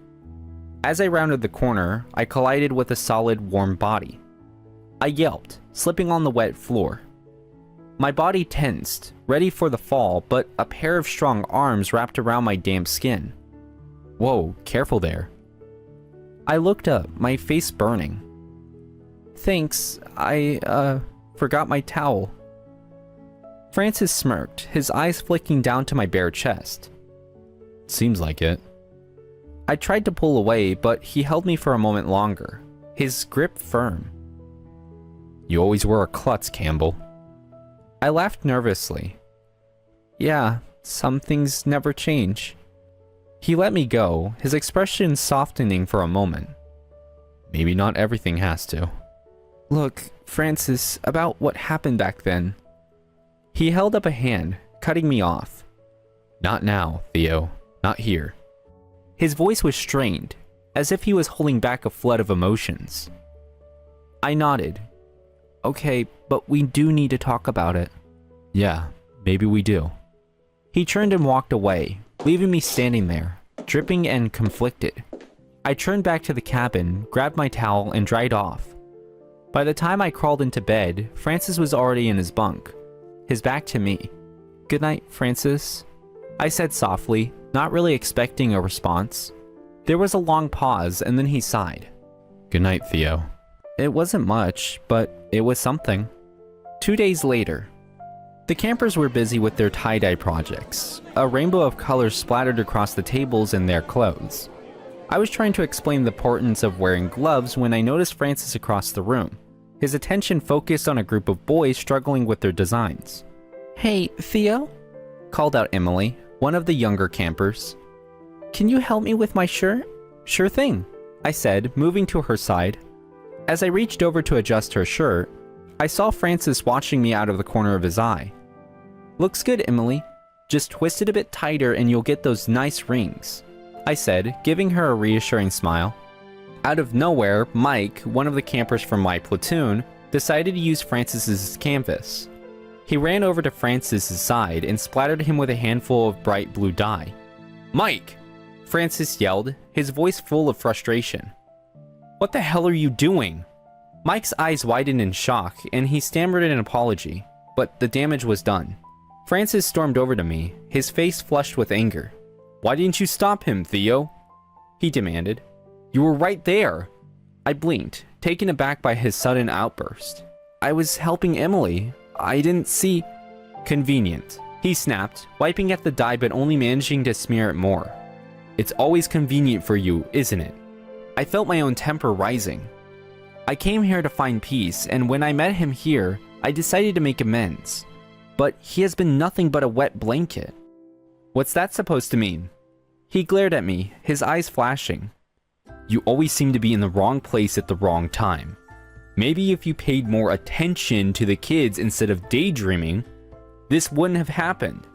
[SPEAKER 2] As I rounded the corner, I collided with a solid, warm body. I yelped, slipping on the wet floor. My body tensed, ready for the fall, but a pair of strong arms wrapped around my damp skin. Whoa, careful there. I looked up, my face burning. Thanks, I forgot my towel. Francis smirked, his eyes flicking down to my bare chest. Seems like it. I tried to pull away, but he held me for a moment longer, his grip firm. You always were a klutz, Campbell. I laughed nervously. Yeah, some things never change. He let me go, his expression softening for a moment. Maybe not everything has to. Look, Francis, about what happened back then. He held up a hand, cutting me off. Not now, Theo. Not here. His voice was strained, as if he was holding back a flood of emotions. I nodded. Okay, but we do need to talk about it. Yeah, maybe we do. He turned and walked away, leaving me standing there, dripping and conflicted. I turned back to the cabin, grabbed my towel, and dried off. By the time I crawled into bed, Francis was already in his bunk, his back to me. Good night, Francis, I said softly, not really expecting a response. There was a long pause, and then he sighed. Good night, Theo. It wasn't much, but it was something. 2 days later, the campers were busy with their tie-dye projects. A rainbow of colors splattered across the tables and their clothes. I was trying to explain the importance of wearing gloves when I noticed Francis across the room, his attention focused on a group of boys struggling with their designs. Hey, Theo? Called out Emily, one of the younger campers. Can you help me with my shirt? Sure thing, I said, moving to her side. As I reached over to adjust her shirt, I saw Francis watching me out of the corner of his eye. Looks good, Emily. Just twist it a bit tighter and you'll get those nice rings, I said, giving her a reassuring smile. Out of nowhere, Mike, one of the campers from my platoon, decided to use Francis's canvas. He ran over to Francis's side and splattered him with a handful of bright blue dye. Mike! Francis yelled, his voice full of frustration. What the hell are you doing? Mike's eyes widened in shock, and he stammered an apology, but the damage was done. Francis stormed over to me, his face flushed with anger. Why didn't you stop him, Theo? He demanded. You were right there. I blinked, taken aback by his sudden outburst. I was helping Emily. I didn't see... Convenient, he snapped, wiping at the dye but only managing to smear it more. It's always convenient for you, isn't it? I felt my own temper rising. I came here to find peace, and when I met him here, I decided to make amends. But he has been nothing but a wet blanket. What's that supposed to mean? He glared at me, his eyes flashing. You always seem to be in the wrong place at the wrong time. Maybe if you paid more attention to the kids instead of daydreaming, this wouldn't have happened.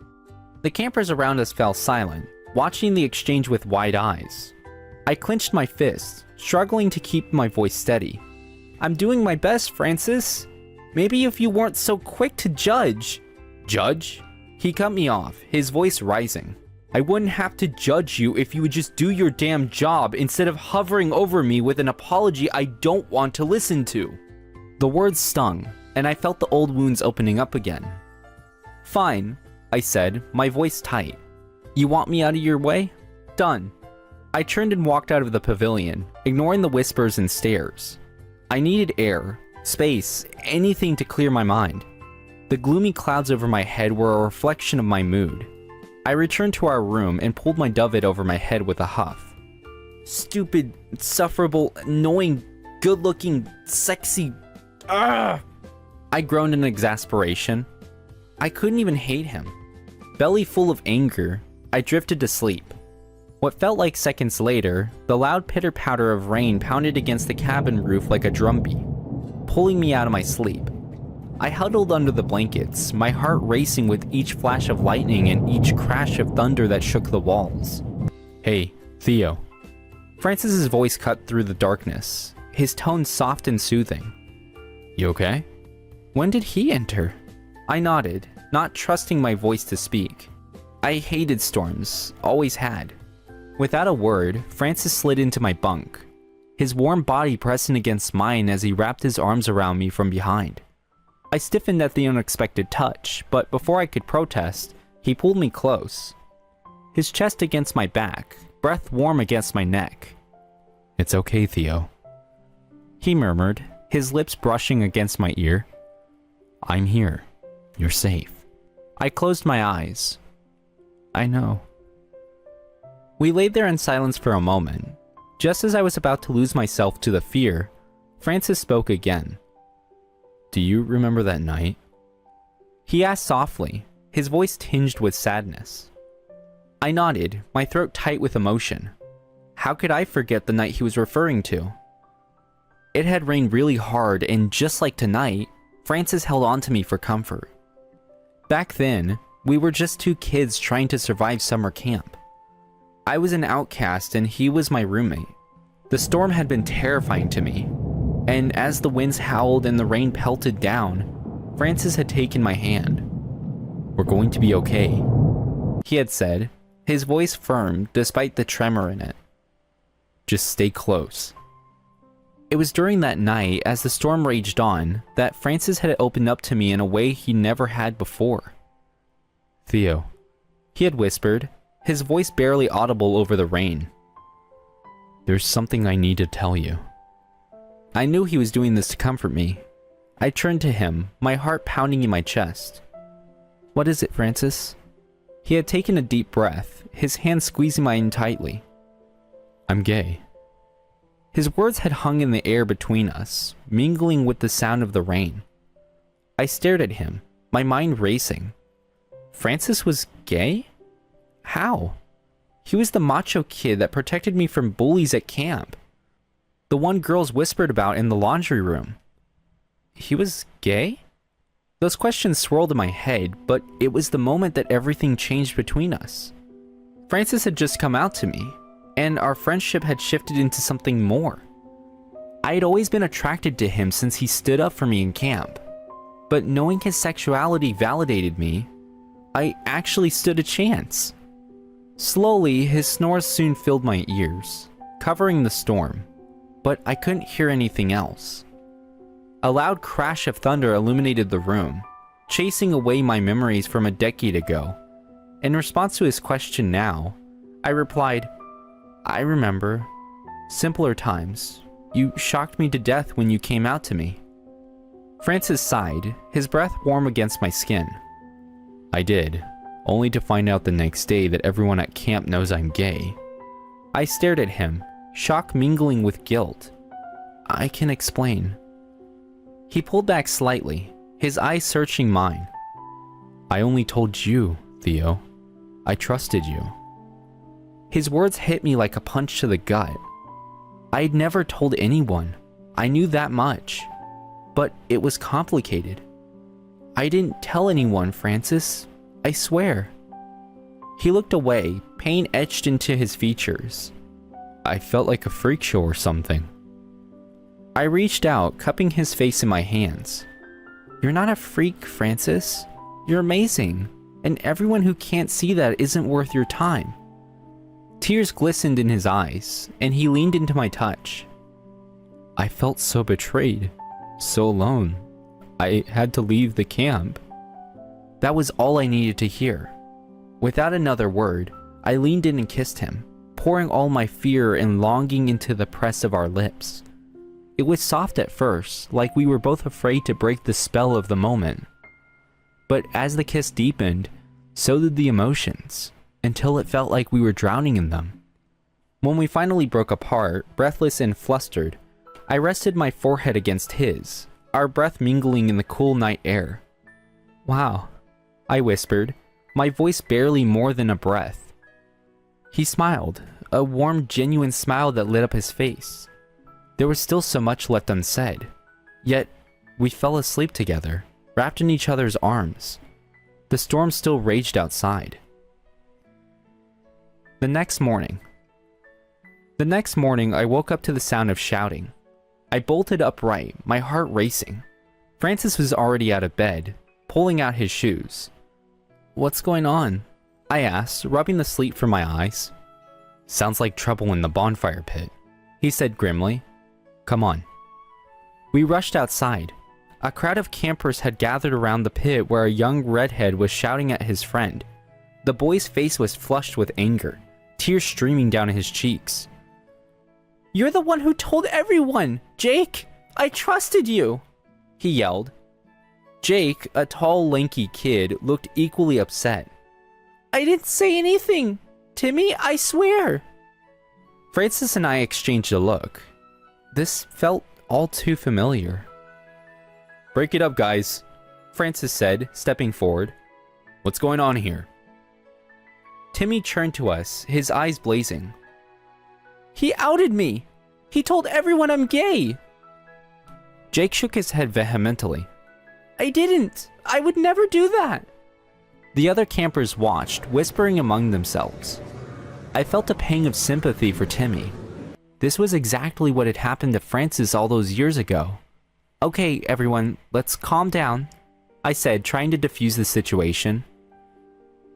[SPEAKER 2] The campers around us fell silent, watching the exchange with wide eyes. I clenched my fists, struggling to keep my voice steady. I'm doing my best, Francis. Maybe if you weren't so quick to judge. Judge? He cut me off, his voice rising. I wouldn't have to judge you if you would just do your damn job instead of hovering over me with an apology I don't want to listen to. The words stung, and I felt the old wounds opening up again. Fine, I said, my voice tight. You want me out of your way? Done. I turned and walked out of the pavilion, ignoring the whispers and stares. I needed air, space, anything to clear my mind. The gloomy clouds over my head were a reflection of my mood. I returned to our room and pulled my duvet over my head with a huff. Stupid, insufferable, annoying, good-looking, sexy... Ugh! I groaned in exasperation. I couldn't even hate him. Belly full of anger, I drifted to sleep. What felt like seconds later, the loud pitter-patter of rain pounded against the cabin roof like a drumbeat, pulling me out of my sleep. I huddled under the blankets, my heart racing with each flash of lightning and each crash of thunder that shook the walls. Hey, Theo. Francis's voice cut through the darkness, his tone soft and soothing. You okay? When did he enter? I nodded, not trusting my voice to speak. I hated storms, always had. Without a word, Francis slid into my bunk, his warm body pressing against mine as he wrapped his arms around me from behind. I stiffened at the unexpected touch, but before I could protest, he pulled me close. His chest against my back, breath warm against my neck. It's okay, Theo, he murmured, his lips brushing against my ear. I'm here. You're safe. I closed my eyes. I know. We laid there in silence for a moment. Just as I was about to lose myself to the fear, Francis spoke again. Do you remember that night? He asked softly, his voice tinged with sadness. I nodded, my throat tight with emotion. How could I forget the night he was referring to? It had rained really hard, and just like tonight, Francis held on to me for comfort. Back then, we were just two kids trying to survive summer camp. I was an outcast and he was my roommate. The storm had been terrifying to me, and as the winds howled and the rain pelted down, Francis had taken my hand. "We're going to be okay," he had said, his voice firm despite the tremor in it. "Just stay close." It was during that night, as the storm raged on, that Francis had opened up to me in a way he never had before. "Theo," he had whispered, his voice barely audible over the rain. "There's something I need to tell you." I knew he was doing this to comfort me. I turned to him, my heart pounding in my chest. "What is it, Francis?" He had taken a deep breath, his hand squeezing mine tightly. "I'm gay." His words had hung in the air between us, mingling with the sound of the rain. I stared at him, my mind racing. Francis was gay? How? He was the macho kid that protected me from bullies at camp. The one girls whispered about in the laundry room. He was gay? Those questions swirled in my head, but it was the moment that everything changed between us. Francis had just come out to me, and our friendship had shifted into something more. I had always been attracted to him since he stood up for me in camp, but knowing his sexuality validated me, I actually stood a chance. Slowly, his snores soon filled my ears, covering the storm, but I couldn't hear anything else. A loud crash of thunder illuminated the room, chasing away my memories from a decade ago. In response to his question now, I replied, "I remember. Simpler times. You shocked me to death when you came out to me." Francis sighed, his breath warm against my skin. "I did, only to find out the next day that everyone at camp knows I'm gay." I stared at him, shock mingling with guilt. "I can explain." He pulled back slightly, his eyes searching mine. "I only told you, Theo. I trusted you." His words hit me like a punch to the gut. I had never told anyone. I knew that much. But it was complicated. "I didn't tell anyone, Francis. I swear." He looked away, pain etched into his features. "I felt like a freak show or something." I reached out, cupping his face in my hands. "You're not a freak, Francis. You're amazing, and everyone who can't see that isn't worth your time." Tears glistened in his eyes, and he leaned into my touch. "I felt so betrayed, so alone. I had to leave the camp." That was all I needed to hear. Without another word, I leaned in and kissed him, pouring all my fear and longing into the press of our lips. It was soft at first, like we were both afraid to break the spell of the moment. But as the kiss deepened, so did the emotions, until it felt like we were drowning in them. When we finally broke apart, breathless and flustered, I rested my forehead against his, our breath mingling in the cool night air. "Wow," I whispered, my voice barely more than a breath. He smiled, a warm, genuine smile that lit up his face. There was still so much left unsaid, yet we fell asleep together, wrapped in each other's arms. The storm still raged outside. The next morning, I woke up to the sound of shouting. I bolted upright, my heart racing. Francis was already out of bed, pulling out his shoes. "What's going on?" I asked, rubbing the sleep from my eyes. "Sounds like trouble in the bonfire pit," he said grimly. "Come on." We rushed outside. A crowd of campers had gathered around the pit where a young redhead was shouting at his friend. The boy's face was flushed with anger, tears streaming down his cheeks. "You're the one who told everyone! Jake! I trusted you!" he yelled. Jake, a tall, lanky kid, looked equally upset. "I didn't say anything! Timmy, I swear!" Francis and I exchanged a look. This felt all too familiar. "Break it up, guys," Francis said, stepping forward. "What's going on here?" Timmy turned to us, his eyes blazing. "He outed me! He told everyone I'm gay!" Jake shook his head vehemently. "I didn't! I would never do that!" The other campers watched, whispering among themselves. I felt a pang of sympathy for Timmy. This was exactly what had happened to Francis all those years ago. Okay, everyone, let's calm down, I said, trying to defuse the situation.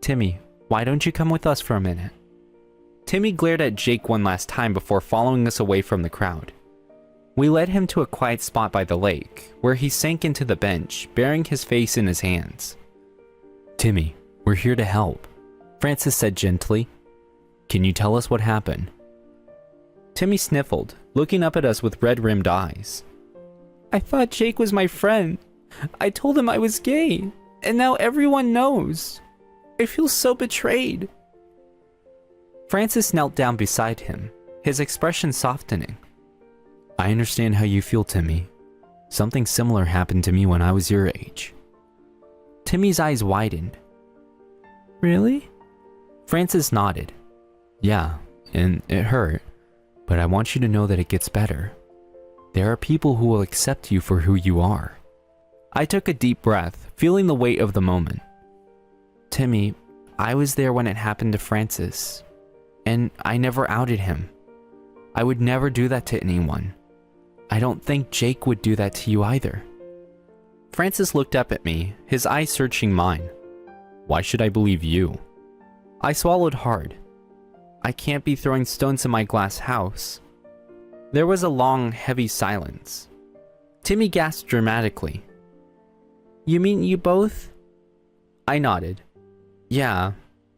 [SPEAKER 2] Timmy, why don't you come with us for a minute? Timmy glared at Jake one last time before following us away from the crowd. We led him to a quiet spot by the lake, where he sank into the bench, burying his face in his hands. Timmy, we're here to help, Francis said gently. Can you tell us what happened? Timmy sniffled, looking up at us with red-rimmed eyes. I thought Jake was my friend. I told him I was gay, and now everyone knows. I feel so betrayed. Francis knelt down beside him, his expression softening. I understand how you feel, Timmy. Something similar happened to me when I was your age. Timmy's eyes widened. Really? Francis nodded. Yeah, and it hurt, but I want you to know that it gets better. There are people who will accept you for who you are. I took a deep breath, feeling the weight of the moment. Timmy, I was there when it happened to Francis, and I never outed him. I would never do that to anyone. I don't think Jake would do that to you either. Francis looked up at me, his eyes searching mine. Why should I believe you? I swallowed hard. I can't be throwing stones in my glass house. There was a long, heavy silence. Timmy gasped dramatically. You mean you both? I nodded. Yeah,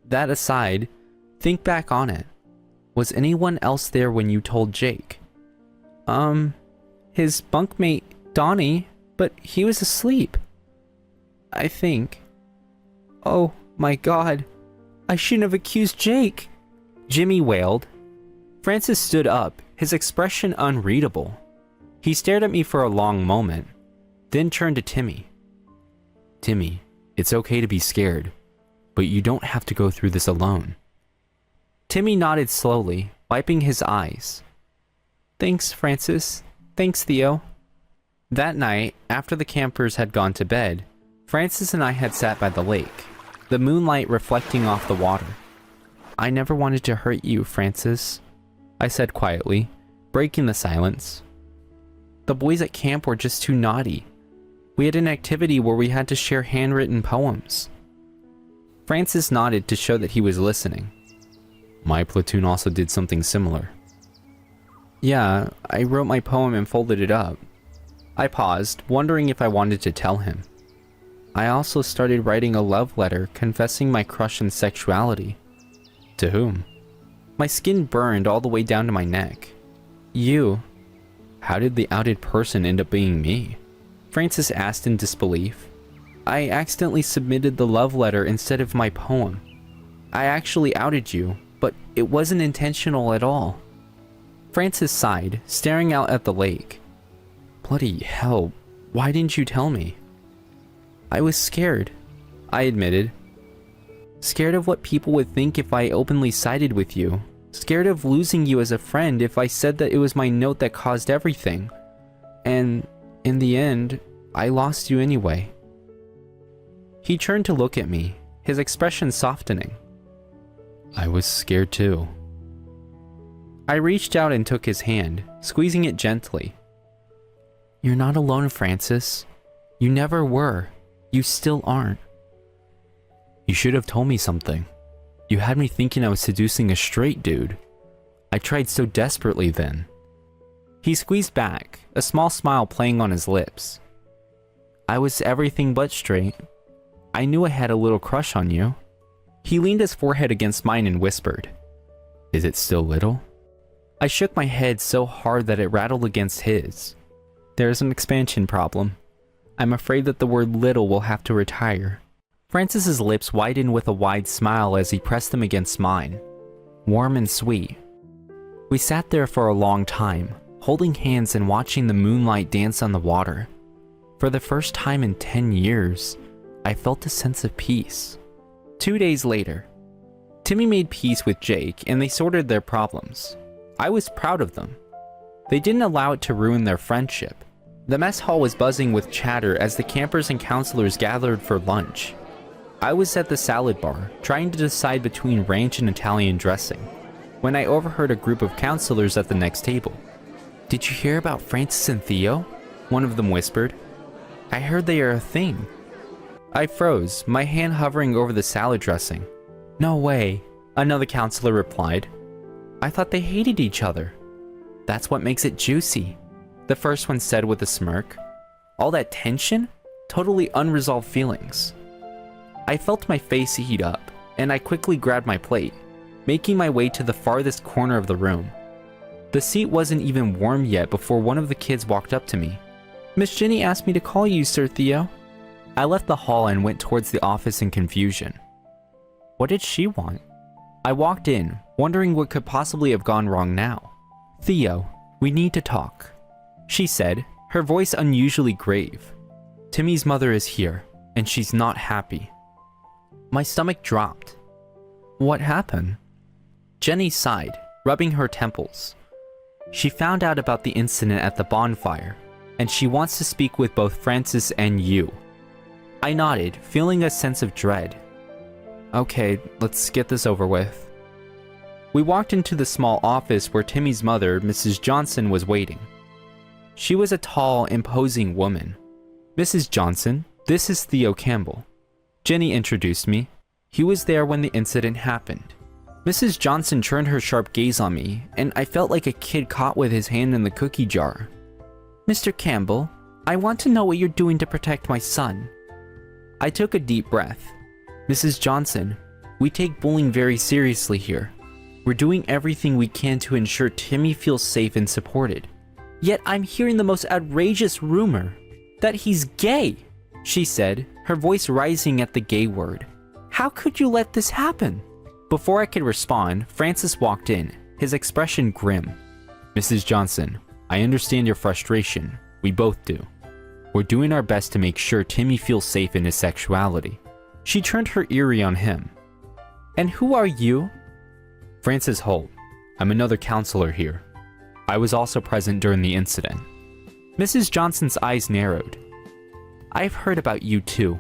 [SPEAKER 2] that aside, think back on it. Was anyone else there when you told Jake? His bunkmate, Donnie, but he was asleep. I think. Oh my God, I shouldn't have accused Jake, Jimmy wailed. Francis stood up, his expression unreadable. He stared at me for a long moment, then turned to Timmy. Timmy, it's okay to be scared, but you don't have to go through this alone. Timmy nodded slowly, wiping his eyes. Thanks, Francis. Thanks, Theo. That night, after the campers had gone to bed, Francis and I had sat by the lake, the moonlight reflecting off the water. I never wanted to hurt you, Francis, I said quietly, breaking the silence. The boys at camp were just too naughty. We had an activity where we had to share handwritten poems. Francis nodded to show that he was listening. My platoon also did something similar. Yeah, I wrote my poem and folded it up. I paused, wondering if I wanted to tell him. I also started writing a love letter confessing my crush on sexuality. To whom? My skin burned all the way down to my neck. You. How did the outed person end up being me? Francis asked in disbelief. I accidentally submitted the love letter instead of my poem. I actually outed you, but it wasn't intentional at all. Francis sighed, staring out at the lake. Bloody hell, why didn't you tell me? I was scared, I admitted. Scared of what people would think if I openly sided with you. Scared of losing you as a friend if I said that it was my note that caused everything. And in the end, I lost you anyway. He turned to look at me, his expression softening. I was scared too. I reached out and took his hand, squeezing it gently. You're not alone, Francis. You never were. You still aren't. You should have told me something. You had me thinking I was seducing a straight dude. I tried so desperately then. He squeezed back, a small smile playing on his lips. I was everything but straight. I knew I had a little crush on you. He leaned his forehead against mine and whispered, Is it still little? I shook my head so hard that it rattled against his. There's an expansion problem. I'm afraid that the word little will have to retire. Francis's lips widened with a wide smile as he pressed them against mine, warm and sweet. We sat there for a long time, holding hands and watching the moonlight dance on the water. For the first time in 10 years, I felt a sense of peace. 2 days later, Timmy made peace with Jake and they sorted their problems. I was proud of them. They didn't allow it to ruin their friendship. The mess hall was buzzing with chatter as the campers and counselors gathered for lunch. I was at the salad bar, trying to decide between ranch and Italian dressing. when I overheard a group of counselors at the next table. "Did you hear about Francis and Theo?" one of them whispered. "I heard they are a thing." I froze, my hand hovering over the salad dressing. "No way," another counselor replied. "I thought they hated each other." "That's what makes it juicy," the first one said with a smirk. "All that tension? Totally unresolved feelings." I felt my face heat up, and I quickly grabbed my plate, making my way to the farthest corner of the room. The seat wasn't even warm yet before one of the kids walked up to me. "Miss Jenny asked me to call you, Sir Theo." I left the hall and went towards the office in confusion. What did she want? I walked in, wondering what could possibly have gone wrong now. "Theo, we need to talk," she said, her voice unusually grave. "Timmy's mother is here, and she's not happy." My stomach dropped. "What happened?" Jenny sighed, rubbing her temples. "She found out about the incident at the bonfire, and she wants to speak with both Francis and you." I nodded, feeling a sense of dread. "Okay, let's get this over with." We walked into the small office where Timmy's mother, Mrs. Johnson, was waiting. She was a tall, imposing woman. "Mrs. Johnson, this is Theo Campbell." Jenny introduced me. He was there when the incident happened. Mrs. Johnson turned her sharp gaze on me, and I felt like a kid caught with his hand in the cookie jar. "Mr. Campbell, I want to know what you're doing to protect my son." I took a deep breath. "Mrs. Johnson, we take bullying very seriously here. We're doing everything we can to ensure Timmy feels safe and supported. Yet I'm hearing the most outrageous rumor, that he's gay," she said, her voice rising at the gay word. "How could you let this happen?" Before I could respond, Francis walked in, his expression grim. "Mrs. Johnson, I understand your frustration. We both do. We're doing our best to make sure Timmy feels safe in his sexuality." She turned her eerie on him. "And who are you?" "Francis Holt. I'm another counselor here. I was also present during the incident." Mrs. Johnson's eyes narrowed. "I've heard about you too.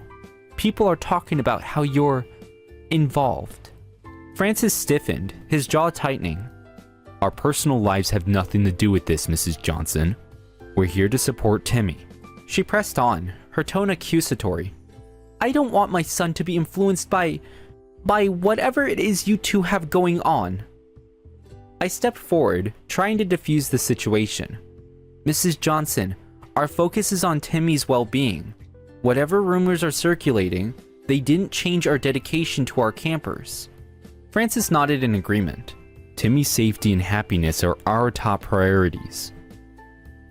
[SPEAKER 2] People are talking about how you're involved." Francis stiffened, his jaw tightening. "Our personal lives have nothing to do with this, Mrs. Johnson. We're here to support Timmy." She pressed on, her tone accusatory. "I don't want my son to be influenced by whatever it is you two have going on." I stepped forward, trying to defuse the situation. "Mrs. Johnson, our focus is on Timmy's well-being. Whatever rumors are circulating, they didn't change our dedication to our campers." Francis nodded in agreement. "Timmy's safety and happiness are our top priorities.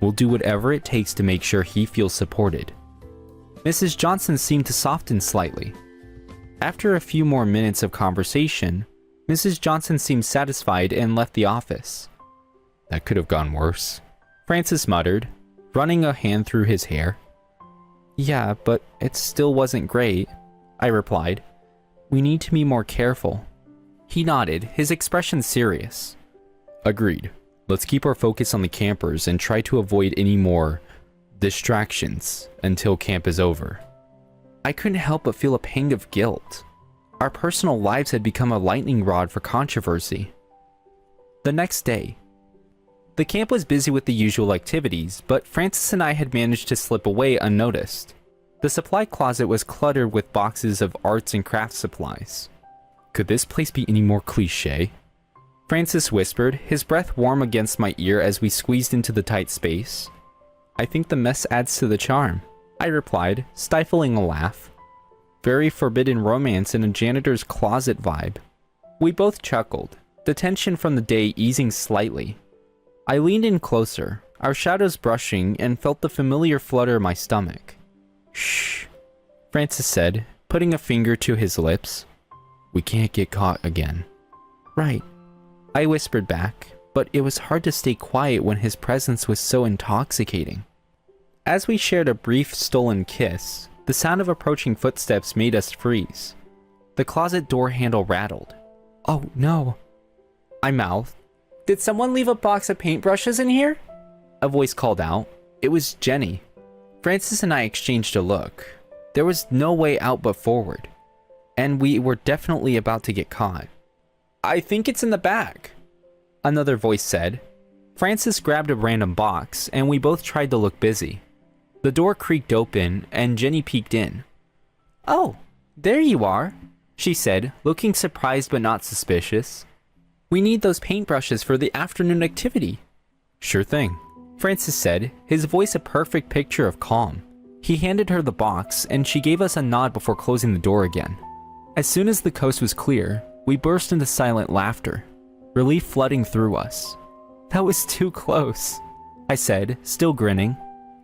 [SPEAKER 2] We'll do whatever it takes to make sure he feels supported." Mrs. Johnson seemed to soften slightly. After a few more minutes of conversation, Mrs. Johnson seemed satisfied and left the office. "That could have gone worse," Francis muttered, running a hand through his hair. "Yeah, but it still wasn't great," I replied. "We need to be more careful." He nodded, his expression serious. "Agreed. Let's keep our focus on the campers and try to avoid any more distractions until camp is over." I couldn't help but feel a pang of guilt. Our personal lives had become a lightning rod for controversy. The next day, the camp was busy with the usual activities, but Francis and I had managed to slip away unnoticed. The supply closet was cluttered with boxes of arts and craft supplies. "Could this place be any more cliché?" Francis whispered, his breath warm against my ear as we squeezed into the tight space. "I think the mess adds to the charm," I replied, stifling a laugh. "Very forbidden romance in a janitor's closet vibe." We both chuckled, the tension from the day easing slightly. I leaned in closer, our shadows brushing, and felt the familiar flutter of my stomach. "Shh," Francis said, putting a finger to his lips. "We can't get caught again." "Right," I whispered back, but it was hard to stay quiet when his presence was so intoxicating. As we shared a brief stolen kiss, the sound of approaching footsteps made us freeze. The closet door handle rattled. "Oh no," I mouthed. "Did someone leave a box of paintbrushes in here?" A voice called out. It was Jenny. Francis and I exchanged a look. There was no way out but forward, and we were definitely about to get caught. "I think it's in the bag," another voice said. Francis grabbed a random box, and we both tried to look busy. The door creaked open, and Jenny peeked in. "Oh, there you are," she said, looking surprised but not suspicious. "We need those paintbrushes for the afternoon activity." "Sure thing," Francis said, his voice a perfect picture of calm. He handed her the box, and she gave us a nod before closing the door again. As soon as the coast was clear, we burst into silent laughter, relief flooding through us. "That was too close," I said, still grinning.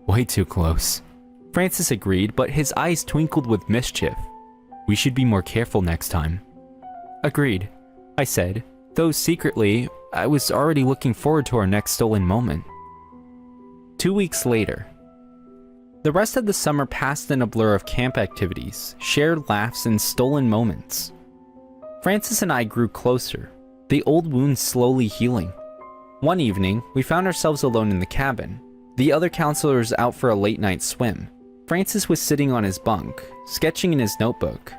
[SPEAKER 2] "Way too close," Francis agreed, but his eyes twinkled with mischief. "We should be more careful next time." "Agreed," I said, though secretly, I was already looking forward to our next stolen moment. 2 weeks later. The rest of the summer passed in a blur of camp activities, shared laughs, and stolen moments. Francis and I grew closer, the old wounds slowly healing. One evening, we found ourselves alone in the cabin, the other counselors out for a late-night swim. Francis was sitting on his bunk, sketching in his notebook.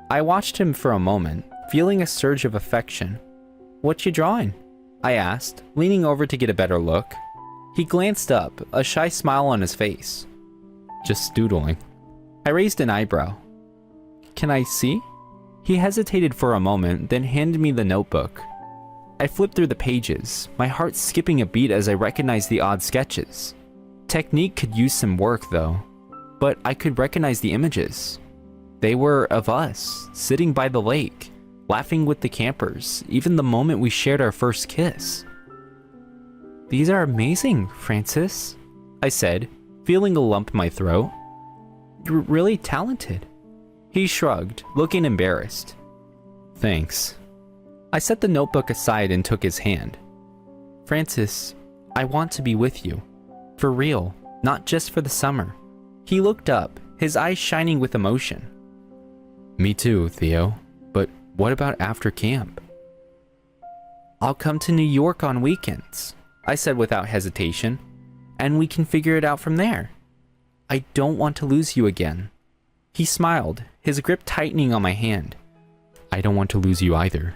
[SPEAKER 2] I watched him for a moment, feeling a surge of affection. "What you drawing?" I asked, leaning over to get a better look. He glanced up, a shy smile on his face. "Just doodling." I raised an eyebrow. "Can I see?" He hesitated for a moment, then handed me the notebook. I flipped through the pages, my heart skipping a beat as I recognized the odd sketches. Technique could use some work though, but I could recognize the images. They were of us, sitting by the lake, laughing with the campers, even the moment we shared our first kiss. "These are amazing, Francis," I said, feeling a lump in my throat. "You're really talented." He shrugged, looking embarrassed. "Thanks." I set the notebook aside and took his hand. "Francis, I want to be with you. For real, not just for the summer." He looked up, his eyes shining with emotion. "Me too, Theo. But what about after camp?" "I'll come to New York on weekends," I said without hesitation, "and we can figure it out from there. I don't want to lose you again." He smiled, his grip tightening on my hand. "I don't want to lose you either."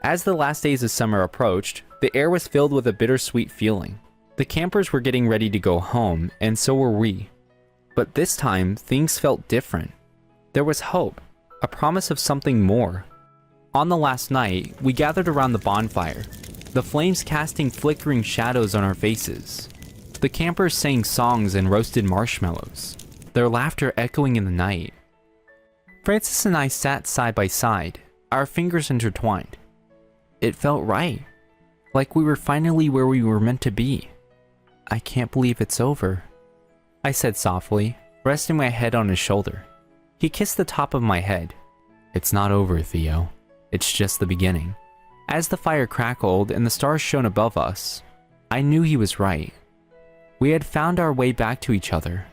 [SPEAKER 2] As the last days of summer approached, the air was filled with a bittersweet feeling. The campers were getting ready to go home, and so were we. But this time, things felt different. There was hope, a promise of something more. On the last night, we gathered around the bonfire, the flames casting flickering shadows on our faces. The campers sang songs and roasted marshmallows, their laughter echoing in the night. Francis and I sat side by side, our fingers intertwined. It felt right, like we were finally where we were meant to be. "I can't believe it's over," I said softly, resting my head on his shoulder. He kissed the top of my head. "It's not over, Theo. It's just the beginning." As the fire crackled and the stars shone above us, I knew he was right. We had found our way back to each other,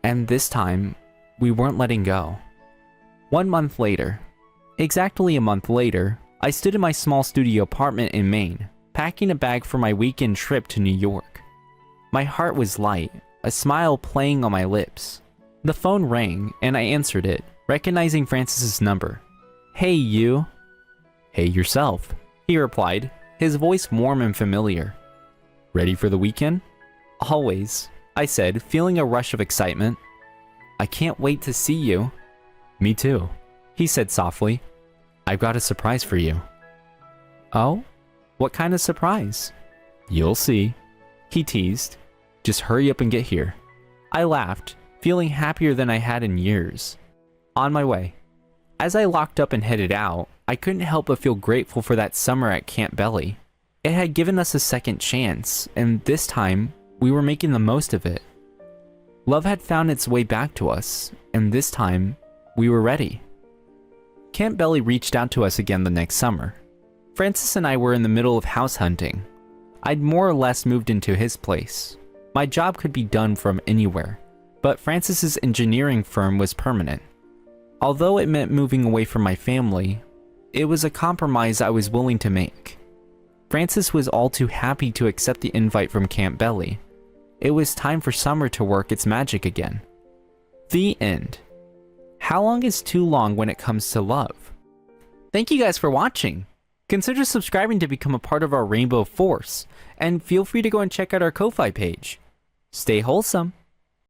[SPEAKER 2] and this time, we weren't letting go. 1 month later, exactly a month later, I stood in my small studio apartment in Maine, packing a bag for my weekend trip to New York. My heart was light, a smile playing on my lips. The phone rang, and I answered it, recognizing Francis's number. "Hey, you." "Hey, yourself," he replied, his voice warm and familiar. "Ready for the weekend?" "Always," I said, feeling a rush of excitement. "I can't wait to see you." "Me too," he said softly. "I've got a surprise for you." "Oh? What kind of surprise?" "You'll see," he teased. "Just hurry up and get here." I laughed, feeling happier than I had in years. On my way. As I locked up and headed out, I couldn't help but feel grateful for that summer at Camp Belly. It had given us a second chance, and this time, we were making the most of it. Love had found its way back to us, and this time, we were ready. Camp Belly reached out to us again the next summer. Francis and I were in the middle of house hunting. I'd more or less moved into his place. My job could be done from anywhere, but Francis's engineering firm was permanent. Although it meant moving away from my family, it was a compromise I was willing to make. Francis was all too happy to accept the invite from Camp Belly. It was time for summer to work its magic again. The end. How long is too long when it comes to love? Thank you guys for watching. consider subscribing to become a part of our Rainbow Force, and feel free to go and check out our Ko-Fi page. Stay wholesome.